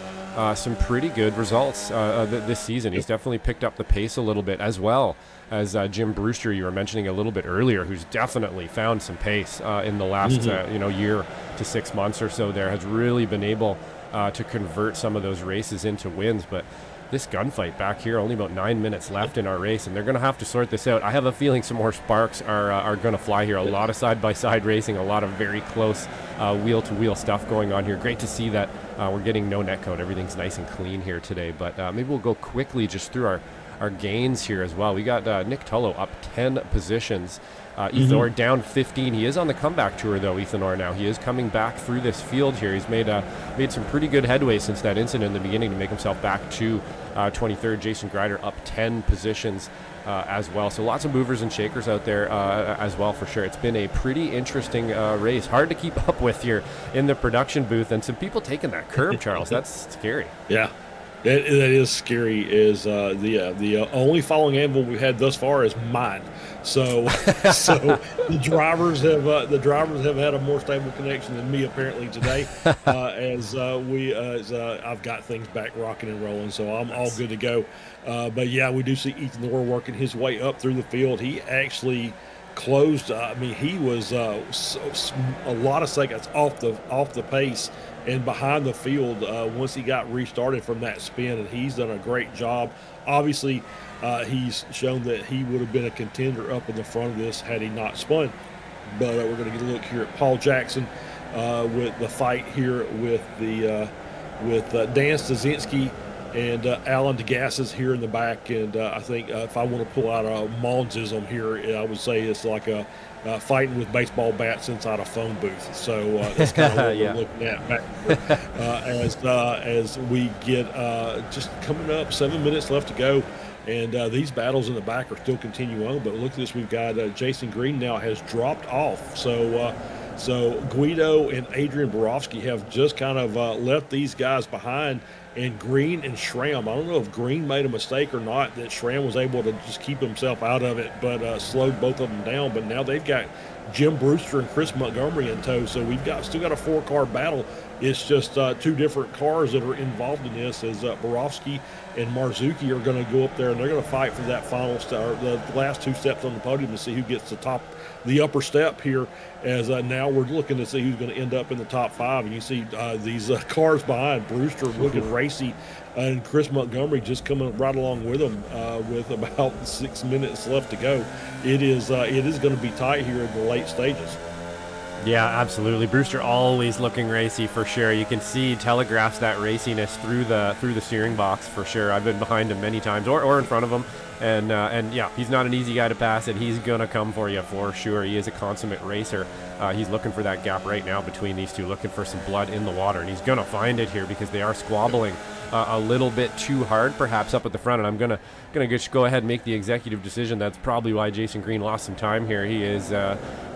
some pretty good results this season. He's definitely picked up the pace a little bit, as well as Jim Brewster, you were mentioning a little bit earlier, who's definitely found some pace in the last year to 6 months or so there, has really been able to convert some of those races into wins. But this gunfight back here, only about 9 minutes left in our race, and they're going to have to sort this out. I have a feeling some more sparks are going to fly here. A lot of side-by-side racing, a lot of very close wheel-to-wheel stuff going on here. Great to see that we're getting no netcode. Everything's nice and clean here today. But maybe we'll go quickly just through our gains here as well. We got Nick Tullo up 10 positions. Ethan Orr down 15. He is on the comeback tour, though, Ethan Orr now. He is coming back through this field here. He's made some pretty good headway since that incident in the beginning to make himself back to 23rd. Jason Grider up 10 positions as well. So lots of movers and shakers out there as well for sure. It's been a pretty interesting race. Hard to keep up with here in the production booth, and some people taking that curb, Charles. That's scary. Yeah. That is scary. Is the only falling anvil we've had thus far is mine. So the drivers have had a more stable connection than me apparently today. As I've got things back rocking and rolling, so I'm all good to go. But yeah, we do see Ethan Orr working his way up through the field. He actually closed. He was a lot of seconds off the pace and behind the field once he got restarted from that spin, and he's done a great job. Obviously, he's shown that he would have been a contender up in the front of this had he not spun. But we're going to get a look here at Paul Jackson with the fight here with Dan Stasinski and Alan DeGassis here in the back. And I think if I want to pull out a Maunzism here, I would say it's like a fighting with baseball bats inside a phone booth. So that's kind of what we're looking at back as we get just coming up 7 minutes left to go. And these battles in the back are still continuing on. But look at this. We've got Jason Green now has dropped off. So Guido and Adrian Borowski have just kind of left these guys behind. And Green and Schramm, I don't know if Green made a mistake or not, that Schramm was able to just keep himself out of it, but slowed both of them down. But now they've got Jim Brewster and Chris Montgomery in tow, so we've still got a 4-car battle. It's just two different cars that are involved in this, as Borowski and Marzuki are going to go up there, and they're going to fight for that final the last 2 steps on the podium to see who gets the upper step here, as now we're looking to see who's going to end up in the top 5. And you see these cars behind Brewster looking racy, and Chris Montgomery just coming right along with them with about 6 minutes left to go. It is going to be tight here in the late stages. Yeah, absolutely. Brewster always looking racy for sure. You can see telegraphs that raciness through the steering box for sure. I've been behind him many times or in front of him. And yeah, he's not an easy guy to pass, and he's going to come for you for sure. He is a consummate racer. He's looking for that gap right now between these two, looking for some blood in the water, and he's going to find it here because they are squabbling a little bit too hard perhaps up at the front. And I'm going to just go ahead and make the executive decision. That's probably why Jason Green lost some time here. He is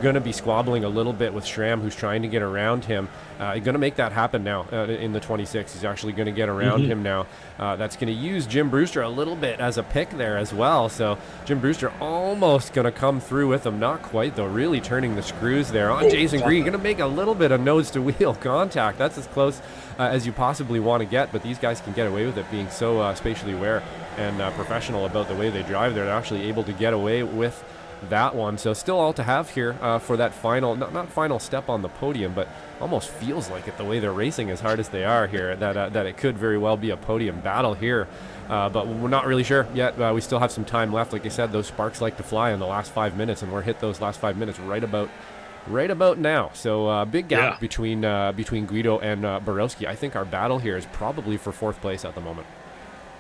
going to be squabbling a little bit with Schramm, who's trying to get around him. He's going to make that happen now in the 26. He's actually going to get around him now. That's going to use Jim Brewster a little bit as a pick there as well. So Jim Brewster almost going to come through with him. Not quite, though. Really turning the screws there on Jason Green. Going to make a little bit of nose-to-wheel contact. That's as close as you possibly want to get, but these guys can get away with it being so spatially aware and professional about the way they drive. They're actually able to get away with that one. So still all to have here for that final, not final step on the podium, but almost feels like it the way they're racing as hard as they are here, that it could very well be a podium battle here. But we're not really sure yet. We still have some time left. Like I said, those sparks like to fly in the last 5 minutes, and we're hit those last 5 minutes right about now. So big gap between Guido and Borowski. I think our battle here is probably for 4th place at the moment.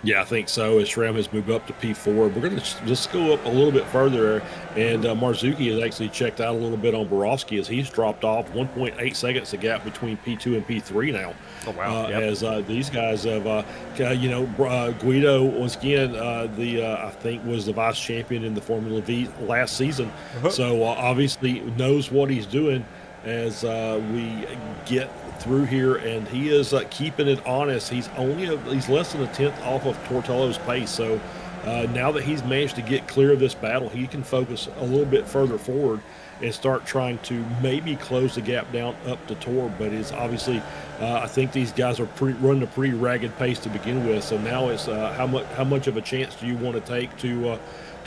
Yeah, I think so. As Schramm has moved up to P4, we're going to just go up a little bit further. And Marzuki has actually checked out a little bit on Borowski as he's dropped off 1.8 seconds, the gap between P2 and P3 now. Oh, wow. Yep. As these guys have, Guido, once again, I think was the vice champion in the Formula V last season. So obviously knows what he's doing as we get through here, and he is keeping it honest. He's less than a tenth off of Tortello's pace. So now that he's managed to get clear of this battle, he can focus a little bit further forward and start trying to maybe close the gap down up to Tor. But it's obviously, I think these guys are running a pretty ragged pace to begin with. So now it's how much of a chance do you want to take to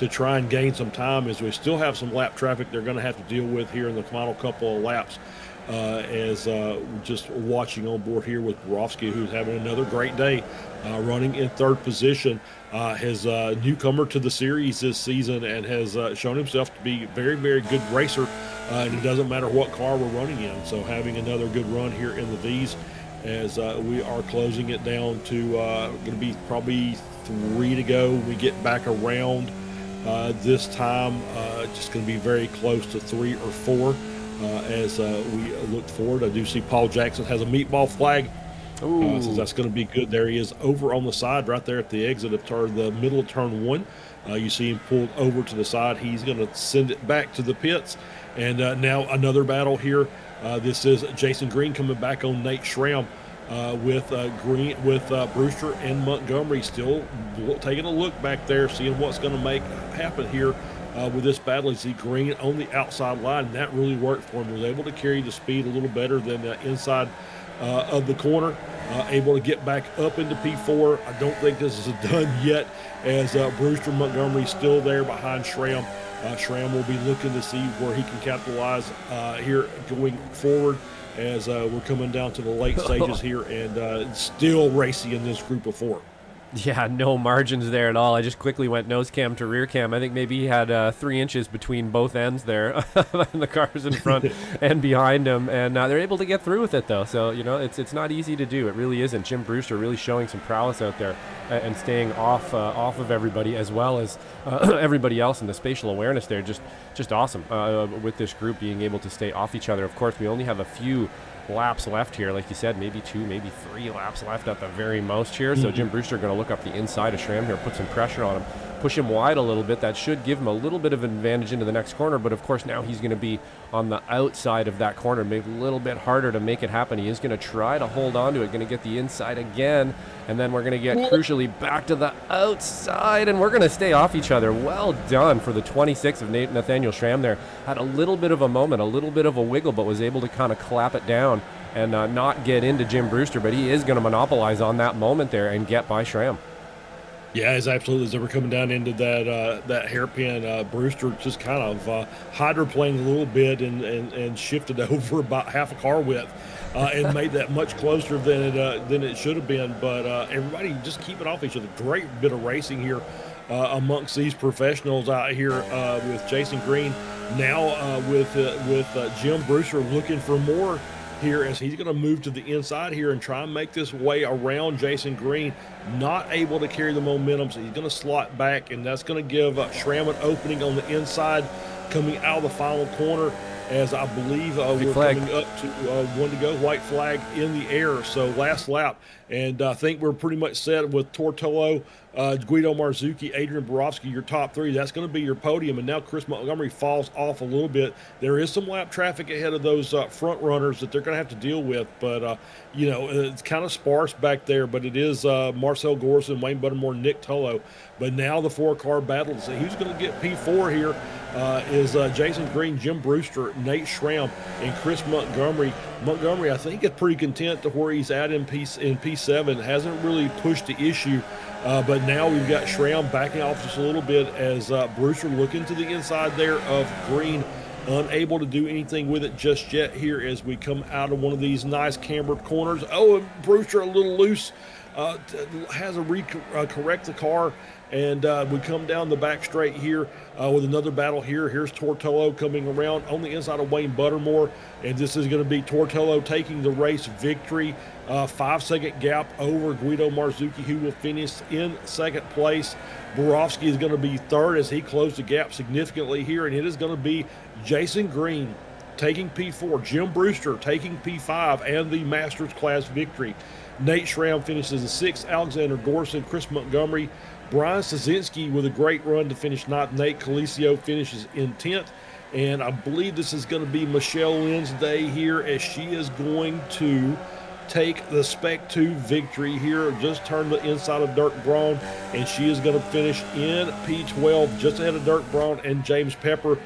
try and gain some time, as we still have some lap traffic they're going to have to deal with here in the final couple of laps. As just watching on board here with Borowski, who's having another great day, running in third position, his newcomer to the series this season, and has shown himself to be a very, very good racer, and it doesn't matter what car we're running in. So having another good run here in the V's, as we are closing it down to going to be probably 3 to go when we get back around this time. Just going to be very close to 3 or 4. As we look forward, I do see Paul Jackson has a meatball flag. So that's going to be good. There he is over on the side right there at the exit of the middle of turn 1. You see him pulled over to the side. He's going to send it back to the pits. And now another battle here. This is Jason Green coming back on Nate Schramm with Brewster and Montgomery still taking a look back there, seeing what's going to happen here. With this battle, you see Green on the outside line, and that really worked for him. He was able to carry the speed a little better than the inside of the corner, able to get back up into P4. I don't think this is done yet, as Brewster Montgomery still there behind Schramm. Schramm will be looking to see where he can capitalize here going forward, as we're coming down to the late stages here, and still racing in this group of 4. Yeah, no margins there at all. I just quickly went nose cam to rear cam. I think maybe he had 3 inches between both ends there, and the cars in front and behind him, and they're able to get through with it though. So it's not easy to do. It really isn't. Jim Brewster really showing some prowess out there and staying off of everybody, as well as everybody else, in the spatial awareness there. Just awesome with this group being able to stay off each other. Of course, we only have a few laps left here, like you said, maybe 2, maybe 3 laps left at the very most here. So Jim Brewster going to look up the inside of Schramm here, put some pressure on him, push him wide a little bit. That should give him a little bit of an advantage into the next corner, but of course now he's going to be on the outside of that corner, maybe a little bit harder to make it happen. He is going to try to hold on to it, going to get the inside again, and then we're going to get crucially back to the outside, and we're going to stay off each other. Well done for the 26 of Nathaniel Schramm there. Had a little bit of a moment, a little bit of a wiggle, but was able to kind of clap it down and not get into Jim Brewster, but he is going to monopolize on that moment there and get by Schramm. Yeah, it's absolutely. As they were coming down into that hairpin, Brewster just kind of hydroplaned a little bit and shifted over about half a car width and made that much closer than it should have been. But everybody just keep it off each other. Great bit of racing here amongst these professionals out here with Jason Green. Now with Jim Brewster looking for more here, as he's going to move to the inside here and try and make this way around Jason Green. Not able to carry the momentum, so he's going to slot back, and that's going to give Schramm an opening on the inside coming out of the final corner, as I believe we're coming up to 1 to go. White flag in the air, so last lap. And I think we're pretty much set with Tortello, Guido Marzuki, Adrian Borowski, your top 3. That's going to be your podium. And now Chris Montgomery falls off a little bit. There is some lap traffic ahead of those front runners that they're going to have to deal with. But, it's kind of sparse back there. But it is Marcel Gorson, Wayne Buttermore, Nick Tullo. But now the 4-car battle to see who's going to get P4 here is Jason Green, Jim Brewster, Nate Schramm, and Chris Montgomery. Montgomery, I think, is pretty content to where he's at in P7. Hasn't really pushed the issue. But now we've got Schramm backing off just a little bit, as Brewster looking to the inside there of Green, unable to do anything with it just yet here as we come out of one of these nice cambered corners. Oh, and Brewster a little loose has a correct the car, and we come down the back straight here with another battle here. Here's Tortello coming around on the inside of Wayne Buttermore, and this is going to be Tortello taking the race victory. 5-second gap over Guido Marzucchi, who will finish in second place. Borowski is going to be third as he closed the gap significantly here, and it is going to be Jason Green taking P4, Jim Brewster taking P5 and the Masters class victory. Nate Schramm finishes in sixth, Alexander Gorson, Chris Montgomery, Brian Stasinski with a great run to finish ninth. Nate Colisio finishes in 10th. And I believe this is going to be Michelle Lynn's day here, as she is going to take the Spec 2 victory here, just turn the inside of Dirk Braun, and she is going to finish in P12 just ahead of Dirk Braun and James Pepper.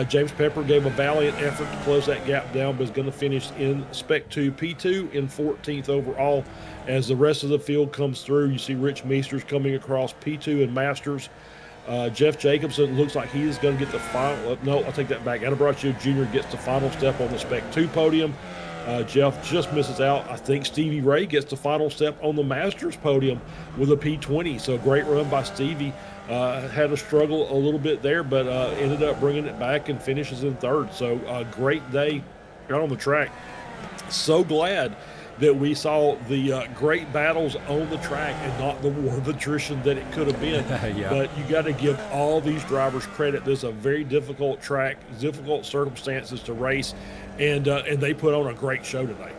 James Pepper gave a valiant effort to close that gap down, but is going to finish in Spec 2 P2 in 14th overall. As the rest of the field comes through, you see Rich Meesters coming across P2 and Masters. Jeff Jacobson looks like he is going to get the final. No, I'll take that back. Adebrochio Jr. gets the final step on the Spec 2 podium. Jeff just misses out. I think Stevie Ray gets the final step on the Masters podium with a P20. So great run by Stevie. Had to struggle a little bit there, but ended up bringing it back and finishes in third. So great day out on the track. So glad that we saw the great battles on the track and not the war of attrition that it could have been. Yeah. But you got to give all these drivers credit. This is a very difficult track, difficult circumstances to race, and they put on a great show today.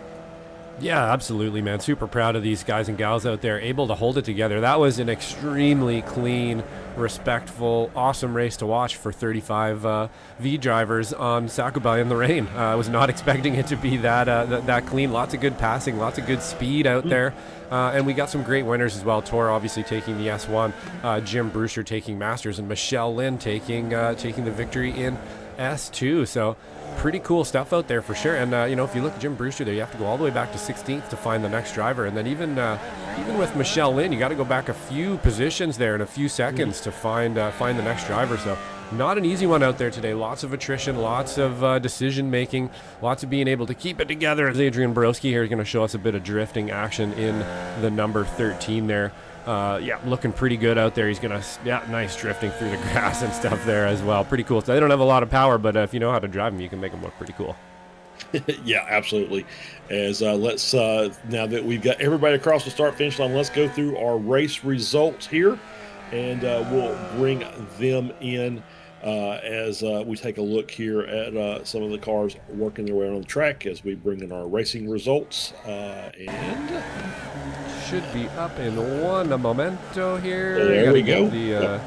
Yeah, absolutely, man. Super proud of these guys and gals out there, able to hold it together. That was an extremely clean, respectful, awesome race to watch for 35 V drivers on Tsukuba in the rain. I was not expecting it to be that clean. Lots of good passing, lots of good speed out there. And we got some great winners as well. Tor obviously taking the S1, Jim Brewster taking Masters, and Michelle Lynn taking the victory in S2. So pretty cool stuff out there for sure. And if you look at Jim Brewster there, you have to go all the way back to 16th to find the next driver. And then even with Michelle Lynn, you got to go back a few positions there in a few seconds to find the next driver. So not an easy one out there today. Lots of attrition, lots of decision making, lots of being able to keep it together. As Adrian Borowski here is going to show us a bit of drifting action in the number 13 there. Looking pretty good out there. He's nice drifting through the grass and stuff there as well. Pretty cool. So they don't have a lot of power, but if you know how to drive them, you can make them look pretty cool. Yeah, absolutely. As let's now that we've got everybody across the start finish line, let's go through our race results here, and we'll bring them in as we take a look here at some of the cars working their way on the track as we bring in our racing results and. Should be up in one momento here. There we go. The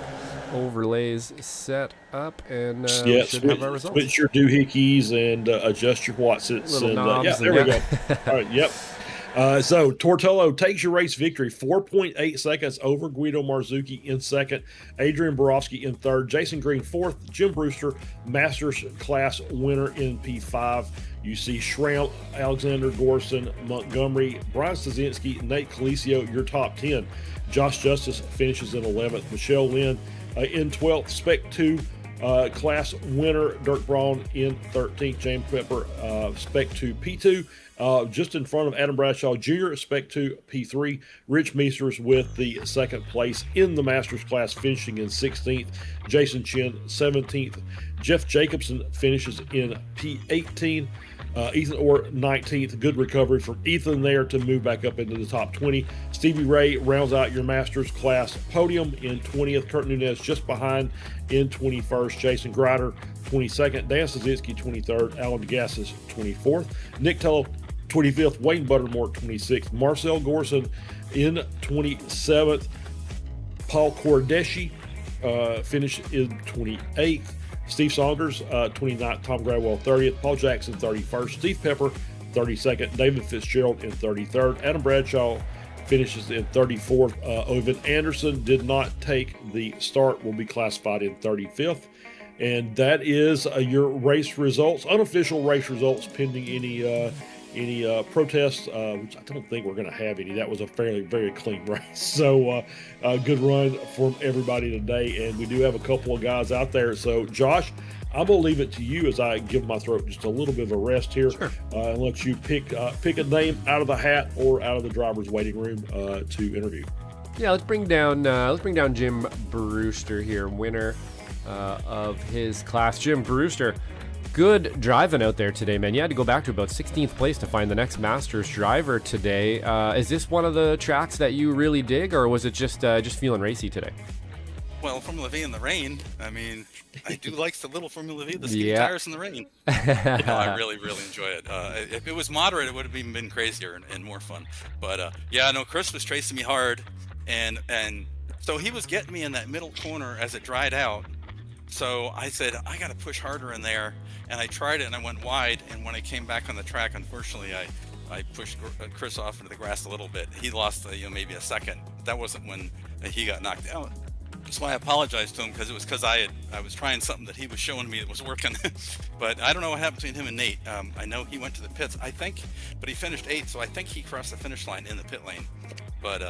overlays set up, and should have our results. Switch your doohickeys and adjust your Watsits. There we go. All right, yep. So Tortello takes your race victory, 4.8 seconds over Guido Marzucchi in second, Adrian Borowski in third, Jason Green fourth, Jim Brewster, Masters class winner in P5. You see Schramm, Alexander Gorson, Montgomery, Brian Stasinski, Nate Colisio, your top 10. Josh Justice finishes in 11th. Michelle Lynn in 12th. Spec 2 class winner, Dirk Braun in 13th. James Pepper, Spec 2 P2. Just in front of Adam Bradshaw Jr., Spec 2 P3. Rich Meesters with the second place in the Masters class, finishing in 16th. Jason Chin, 17th. Jeff Jacobson finishes in P18. Ethan Orr, 19th. Good recovery from Ethan there to move back up into the top 20. Stevie Ray rounds out your Masters class podium in 20th. Kurt Nunez just behind in 21st. Jason Grider, 22nd. Dan Stasinski, 23rd. Alan DeGassis, 24th. Nick Tello, 25th. Wayne Buttermore, 26th. Marcel Gorson in 27th. Paul Cordeshi finished in 28th. Steve Saunders, 29th. Tom Gradwell, 30th. Paul Jackson, 31st. Steve Pepper, 32nd. David Fitzgerald in 33rd. Adam Bradshaw finishes in 34th. Owen Anderson did not take the start, will be classified in 35th. And that is your race results, unofficial race results, pending any protests, which I don't think we're going to have any. That was a very clean race. So a good run from everybody today. And we do have a couple of guys out there. So Josh, I'm going to leave it to you as I give my throat just a little bit of a rest here, Sure. and let you pick a name out of the hat or out of the driver's waiting room to interview. Yeah, let's bring down Jim Brewster here, winner of his class. Jim Brewster, good driving out there today, man. You had to go back to about 16th place to find the next Masters driver today. Is this one of the tracks that you really dig, or was it just feeling racy today? Well, Formula V in the rain. I mean, I do like the little Formula V, the skinny Yeah. tires in the rain. I really, really enjoy it. If it was moderate, it would have even been crazier and more fun. But yeah, no, Chris was chasing me hard, and so he was getting me in that middle corner as it dried out. So I said, I got to push harder in there, and I tried it, and I went wide. And when I came back on the track, unfortunately, I pushed Chris off into the grass a little bit. He lost maybe a second. That wasn't when he got knocked out. That's why I apologized to him, because it was because I was trying something that he was showing me that was working. But I don't know what happened between him and Nate. I know he went to the pits, I think, but he finished 8th, so I think he crossed the finish line in the pit lane. But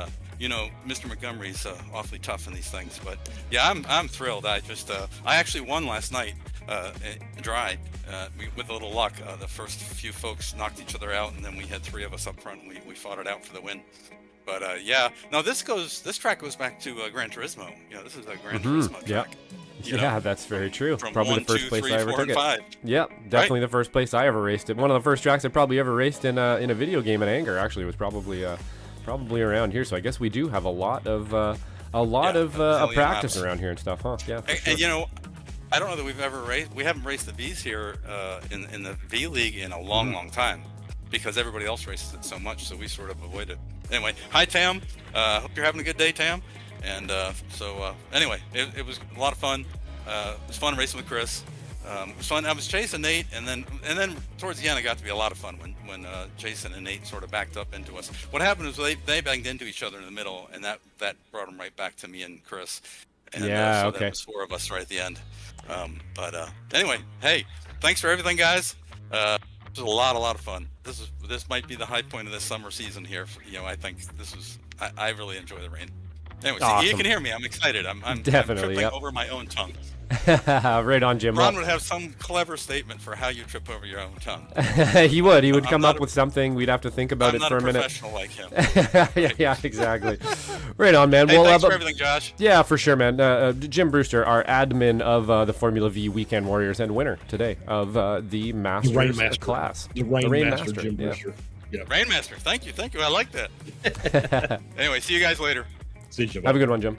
Mr. Montgomery's awfully tough in these things. But yeah, I'm thrilled. I actually won last night, dry. With a little luck, the first few folks knocked each other out, and then we had 3 of us up front, and we fought it out for the win. But yeah, no, this track goes back to Gran Turismo. This is a Gran Turismo track. Yeah, that's very true. From Probably 1, the first 2, place 3, I ever 4, took and it. 5. Yeah, definitely the first place I ever raced it. One of the first tracks I probably ever raced in a video game in anger. Actually, was probably around here. So I guess we do have a lot of practice laps around here and stuff, huh? Yeah. And I don't know that we've ever raced. We haven't raced the V's here in the V League in a long time, because everybody else races it so much. So we sort of avoid it. Anyway, hi Tam. Hope you're having a good day, Tam. And anyway, it was a lot of fun. It was fun racing with Chris. It was fun. I was chasing Nate, and then towards the end, it got to be a lot of fun when Jason and Nate sort of backed up into us. What happened was they banged into each other in the middle, and that brought them right back to me and Chris. And, so okay. There was 4 of us right at the end. Anyway, hey, thanks for everything, guys. It was a lot of fun. This might be the high point of this summer season here. I think I really enjoy the rain. Anyway, Awesome. you can hear me. I'm excited. I'm Definitely, tripping over my own tongue. Right on, Jim. Ron would have some clever statement for how you trip over your own tongue. He would come up with something. We'd have to think about it for a minute. I'm not a professional like him. yeah, exactly. Right on, man. Hey, thanks for everything, Josh. Yeah, for sure, man. Jim Brewster, our admin of the Formula V Weekend Warriors and winner today of the Masters class. The Rain Master, Master, Jim Brewster. Yeah. Yep. Rainmaster, thank you. I like that. Anyway, see you guys later. See you. Have a good one, Jim.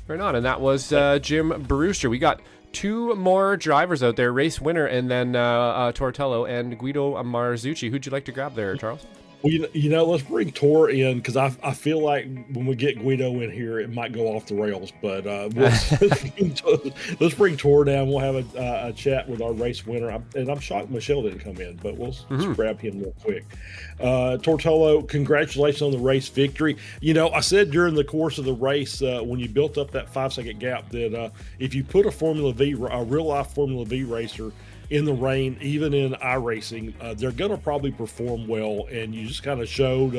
Right on, and that was Jim Brewster. We got 2 more drivers out there, race winner, and then Tortello and Guido Marzucci. Who'd you like to grab there, Charles? Well, let's bring Tor in, because I feel like when we get Guido in here, it might go off the rails. But let's bring Tor down. We'll have a chat with our race winner. I'm shocked Boshell didn't come in, but let's grab him real quick. Tortello, congratulations on the race victory. I said during the course of the race, when you built up that 5-second gap, that if you put a real life Formula V racer in the rain, even in iRacing, they're going to probably perform well. And you just kind of showed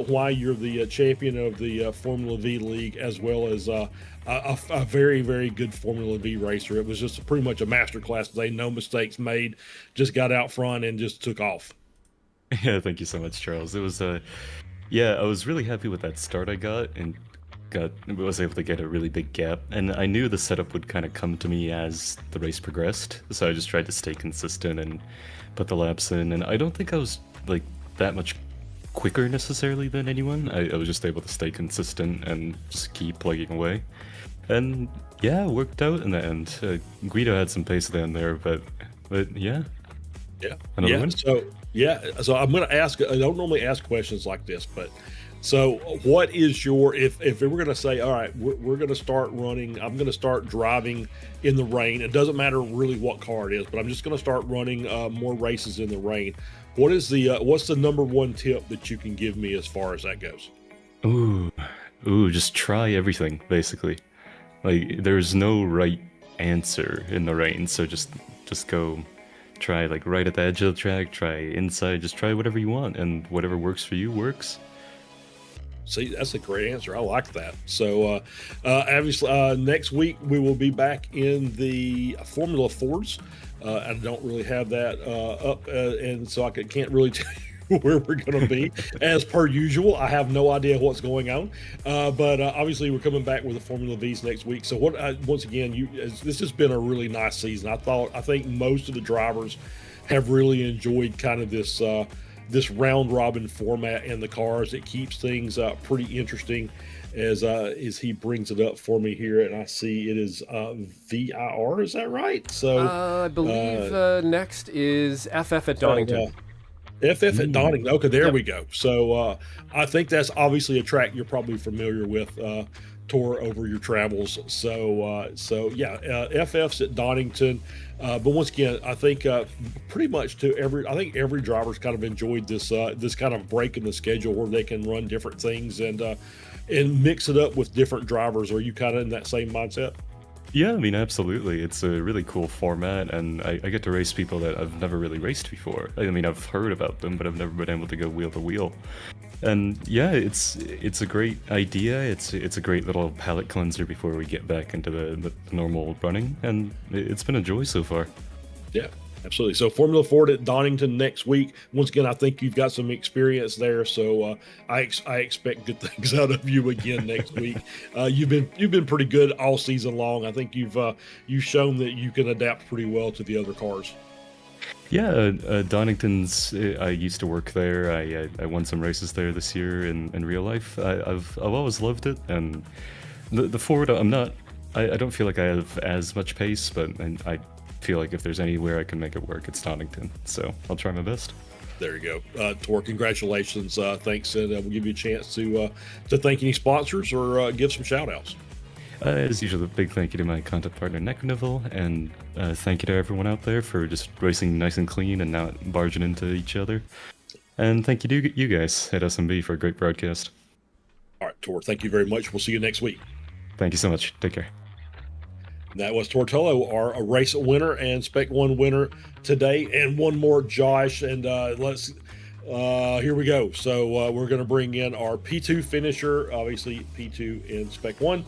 why you're the champion of the Formula V League, as well as a very, very good Formula V racer. It was just pretty much a masterclass today. No mistakes made, just got out front and just took off. Yeah, thank you so much, Charles. It was I was really happy with that start I got, and was able to get a really big gap, and I knew the setup would kind of come to me as the race progressed, so I just tried to stay consistent and put the laps in, and I don't think I was like that much quicker necessarily than anyone. I was just able to stay consistent and just keep plugging away, and yeah, it worked out in the end. Guido had some pace then there, but yeah. Another win? So I'm going to ask, I don't normally ask questions like this, but so what is your, if we were going to say, all right, we're going to start running, I'm going to start driving in the rain. It doesn't matter really what car it is, but I'm just going to start running more races in the rain. What's the number 1 tip that you can give me as far as that goes? Ooh, just try everything, basically. Like, there's no right answer in the rain, so just go try, like, right at the edge of the track, try inside, just try whatever you want, and whatever works for you works. See, that's a great answer. I like that. So, obviously, next week we will be back in the Formula Fords. I don't really have that up, and so I can't really tell you where we're going to be. As per usual, I have no idea what's going on. But obviously, we're coming back with the Formula Vs next week. So, once again, this has been a really nice season. I think most of the drivers have really enjoyed kind of this round robin format in the cars. It keeps things pretty interesting as he brings it up for me here, and I see it is VIR. Is that right? So I believe next is FF at Donington. FF at Donington. Okay, there we go. So I think that's obviously a track you're probably familiar with. Tour over your travels. So FF's at Donington. But once again, I think pretty much every driver's kind of enjoyed this kind of break in the schedule where they can run different things and mix it up with different drivers. Are you kind of in that same mindset? Yeah, I mean, absolutely. It's a really cool format, and I get to race people that I've never really raced before. I mean, I've heard about them, but I've never been able to go wheel to wheel. And yeah, it's a great idea. It's a great little palate cleanser before we get back into the normal running, and it's been a joy so far. Yeah, absolutely. So Formula Ford at Donington next week. Once again, I think you've got some experience there, so I expect good things out of you again next week. You've been pretty good all season long. I think you've shown that you can adapt pretty well to the other cars. Yeah, Donington's. I used to work there. I won some races there this year in real life. I've always loved it, and the Ford. I don't feel like I have as much pace, but I feel like if there's anywhere I can make it work, it's Donington. So I'll try my best. There you go, Tor. Congratulations. Thanks, and we'll give you a chance to thank any sponsors or give some shout outs. As usual, a big thank you to my content partner, Necroniville, and thank you to everyone out there for just racing nice and clean and not barging into each other. And thank you to you guys at SMB for a great broadcast. All right, Tor, thank you very much. We'll see you next week. Thank you so much. Take care. That was Tortello, our race winner and Spec 1 winner today. And one more, Josh, and here we go. So we're going to bring in our P2 finisher, obviously P2 in Spec 1.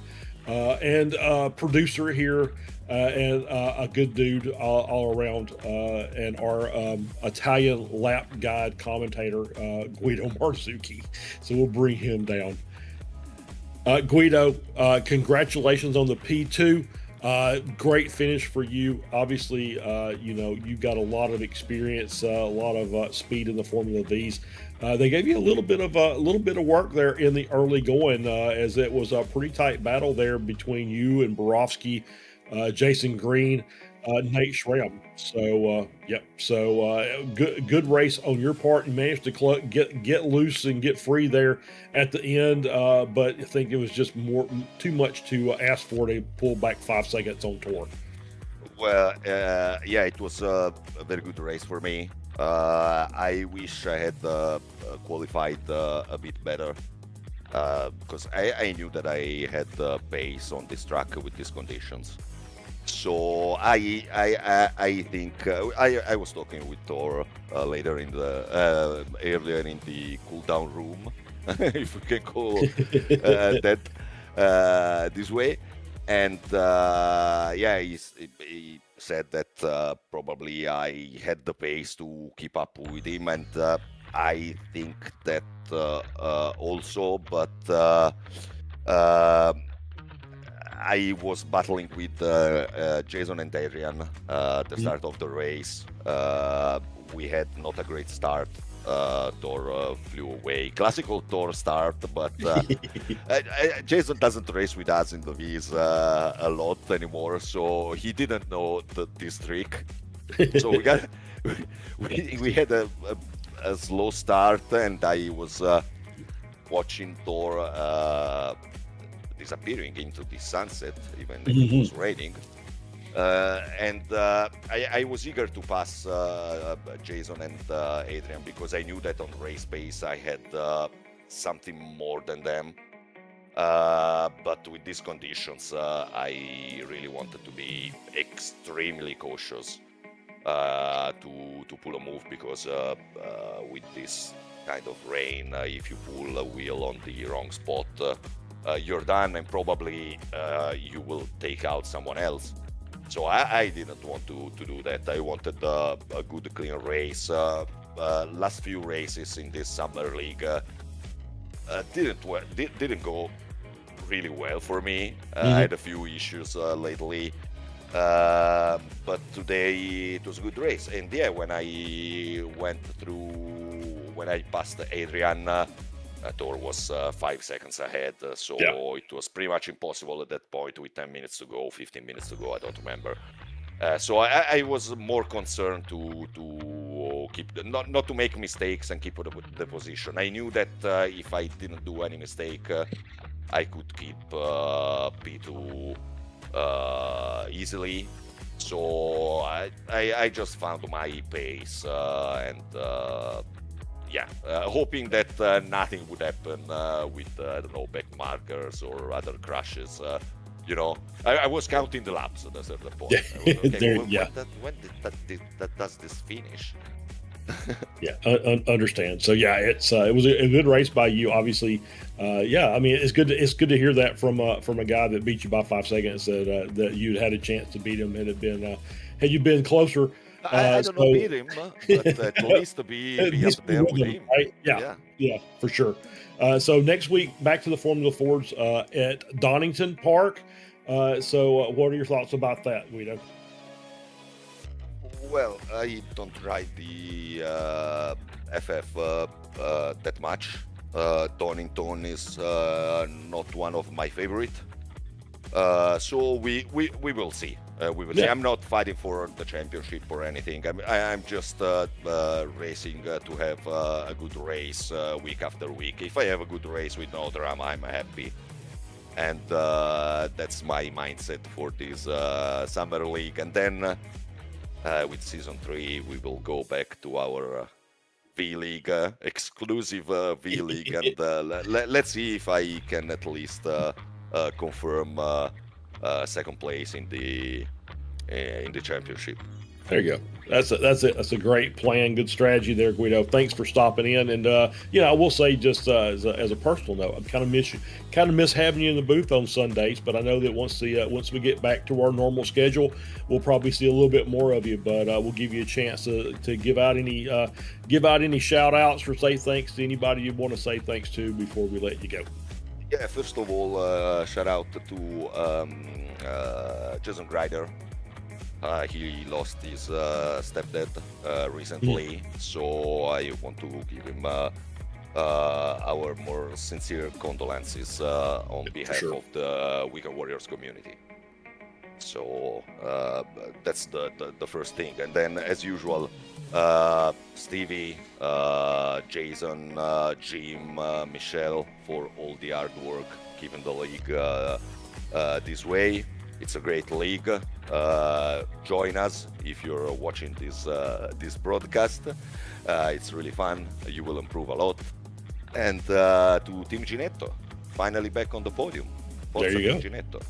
And producer here, and a good dude all around, and our Italian lap guide commentator, Guido Marzucchi. So we'll bring him down. Guido, congratulations on the P2. Great finish for you. Obviously, you've got a lot of experience, a lot of speed in the Formula Vs. They gave you a little bit of work there in the early going, as it was a pretty tight battle there between you and Borowski, Jason Green, Nate Schramm. So good race on your part. You managed to get loose and get free there at the end, but I think it was just too much to ask for to pull back 5 seconds on tour. Well, it was a very good race for me. I wish I had qualified a bit better, because I knew that I had the pace on this track with these conditions. So I think I was talking with Thor later earlier in the cool down room, if we can call that this way. And he said that probably I had the pace to keep up with him, and I think that also, but I was battling with Jason and Adrian at the start of the race. We had not a great start. Thor flew away. Classical Thor start, but Jason doesn't race with us in the V's a lot anymore, so he didn't know this trick. So we had a slow start, and I was watching Thor disappearing into the sunset, even if it was raining. And I was eager to pass Jason and Adrian, because I knew that on race pace I had something more than them. But with these conditions, I really wanted to be extremely cautious. to pull a move, because with this kind of rain, if you pull a wheel on the wrong spot, you're done, and probably you will take out someone else. So I didn't want to do that. I wanted a good, clean race. Last few races in this summer league didn't go really well for me. I had a few issues lately, but today it was a good race. And yeah, when I passed Adrian, Thor was 5 seconds ahead, so it was pretty much impossible at that point with 10 minutes to go, 15 minutes to go, I don't remember. So I was more concerned to keep not to make mistakes and keep the position. I knew that if I didn't do any mistake, I could keep P2 easily. So I just found my pace and hoping that nothing would happen with I don't know, back markers or other crashes. I was counting the laps at a certain point. When does this finish? Understand. So it was a good race by you, obviously. I mean, it's good to hear that from a guy that beat you by 5 seconds, that you'd had a chance to beat him had you been closer. I don't know, beat him, but at least to be up there with him. Right? Yeah, for sure. So next week, back to the Formula Fords at Donington Park. So what are your thoughts about that, Guido? Well, I don't ride the FF that much. Donington is not one of my favorite. So we will see. We will see. I'm not fighting for the championship or anything. I'm just racing to have a good race week after week. If I have a good race with no drama, I'm happy. And that's my mindset for this summer league. And then with season 3, we will go back to our V-League, exclusive V-League. And let's see if I can at least confirm second place in the championship. There you go. That's a great plan, good strategy there, Guido. Thanks for stopping in. And I will say, just as a personal note, I kind of miss having you in the booth on Sundays. But I know that once we get back to our normal schedule, we'll probably see a little bit more of you. But we'll give you a chance to give out any shout outs or say thanks to anybody you want to say thanks to before we let you go. Yeah, first of all, shout out to Jason Grider. He lost his stepdad recently, so I want to give him our more sincere condolences on behalf of the Weekend Warriors community. So that's the first thing. And then, as usual, Stevie, Jason, Jim, Michelle, for all the hard work keeping the league this way. It's a great league. Join us if you're watching this broadcast. It's really fun. You will improve a lot. And to Team Ginetto, finally back on the podium. There you go. Team Ginetto.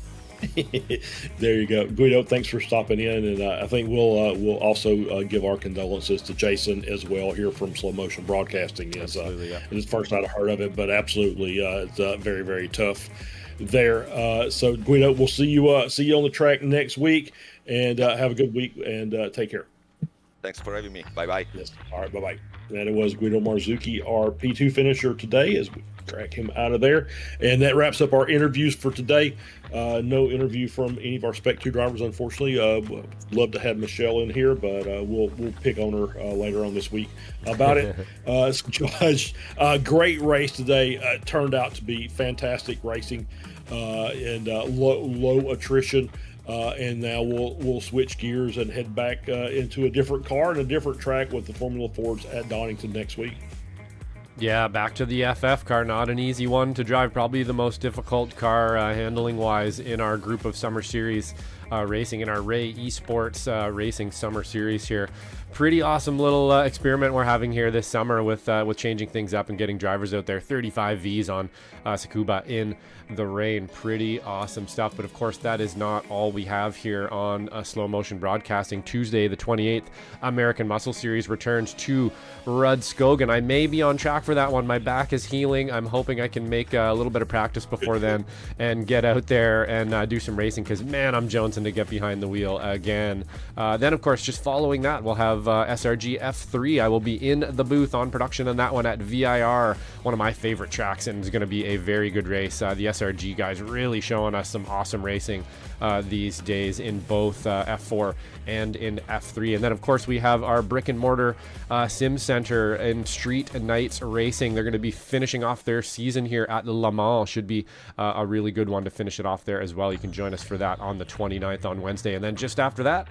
There you go, Guido. Thanks for stopping in, and I think we'll also give our condolences to Jason as well here from Slow Motion Broadcasting. It's the first I'd heard of it, but absolutely, it's very, very tough there. So Guido, we'll see you on the track next week, and have a good week, and take care. Thanks for having me. Bye-bye. Yes. All right, bye-bye. And it was Guido Marzucchi, our P2 finisher today, as we track him out of there. And that wraps up our interviews for today. No interview from any of our Spec 2 drivers, unfortunately. Love to have Michelle in here, but we'll pick on her later on this week about it. Josh, great race today. Turned out to be fantastic racing and low attrition. And now we'll switch gears and head back into a different car and a different track with the Formula Fords at Donington next week. Yeah, back to the FF car. Not an easy one to drive. Probably the most difficult car handling-wise in our group of Summer Series racing in our Ray eSports Racing Summer Series here. Pretty awesome little experiment we're having here this summer with changing things up and getting drivers out there. 35 Vs on Tsukuba in the rain. Pretty awesome stuff. But of course, that is not all we have here on Slow Motion Broadcasting. Tuesday, the 28th, American Muscle Series returns to Rudskogen. I may be on track for that one. My back is healing. I'm hoping I can make a little bit of practice before then and get out there and do some racing, because man, I'm jonesing to get behind the wheel again. Then of course, just following that, we'll have SRG F3. I will be in the booth on production on that one at VIR, one of my favorite tracks, and it's going to be a very good race. The SRG guys really showing us some awesome racing these days in both F4 and in F3. And then of course we have our brick and mortar sim center and Street Nights Racing. They're going to be finishing off their season here at Le Mans. Should be a really good one to finish it off there as well. You can join us for that on the 29th on Wednesday. And then just after that,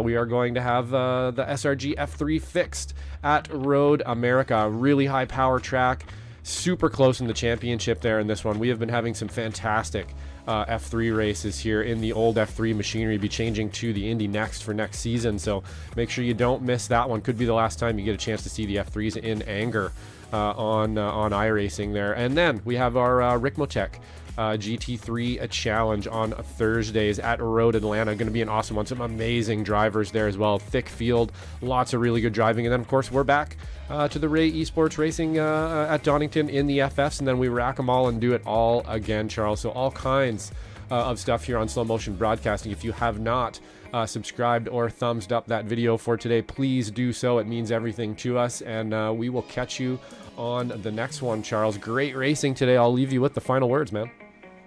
we are going to have the SRG F3 fixed at Road America. Really high power track, super close in the championship there in this one. We have been having some fantastic F3 races here in the old F3 machinery. Be changing to the Indy next for next season, so make sure you don't miss that one. Could be the last time you get a chance to see the F3s in anger on iRacing there. And then we have our Rikmotech GT3 challenge on Thursdays at Road Atlanta. Going to be an awesome one. Some amazing drivers there as well. Thick field, lots of really good driving. And then of course we're back to the Ray eSports Racing at Donington in the FFs, and then we rack them all and do it all again, Charles. So all kinds of stuff here on Slow Motion Broadcasting. If you have not subscribed or thumbs up that video for today, please do so. It means everything to us, and we will catch you on the next one, Charles. Great racing today. I'll leave you with the final words, man.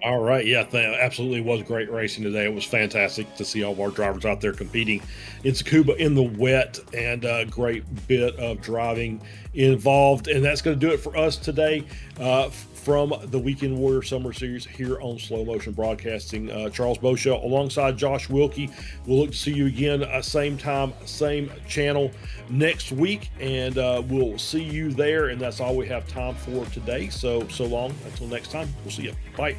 All right. Yeah, absolutely was great racing today. It was fantastic to see all of our drivers out there competing in Tsukuba in the wet, and a great bit of driving involved. And that's going to do it for us today from the Weekend Warrior Summer Series here on Slow Motion Broadcasting. Charles Boshell alongside Josh Wilkie. We'll look to see you again, same time, same channel next week, and we'll see you there. And that's all we have time for today. So long. Until next time, we'll see you. Bye.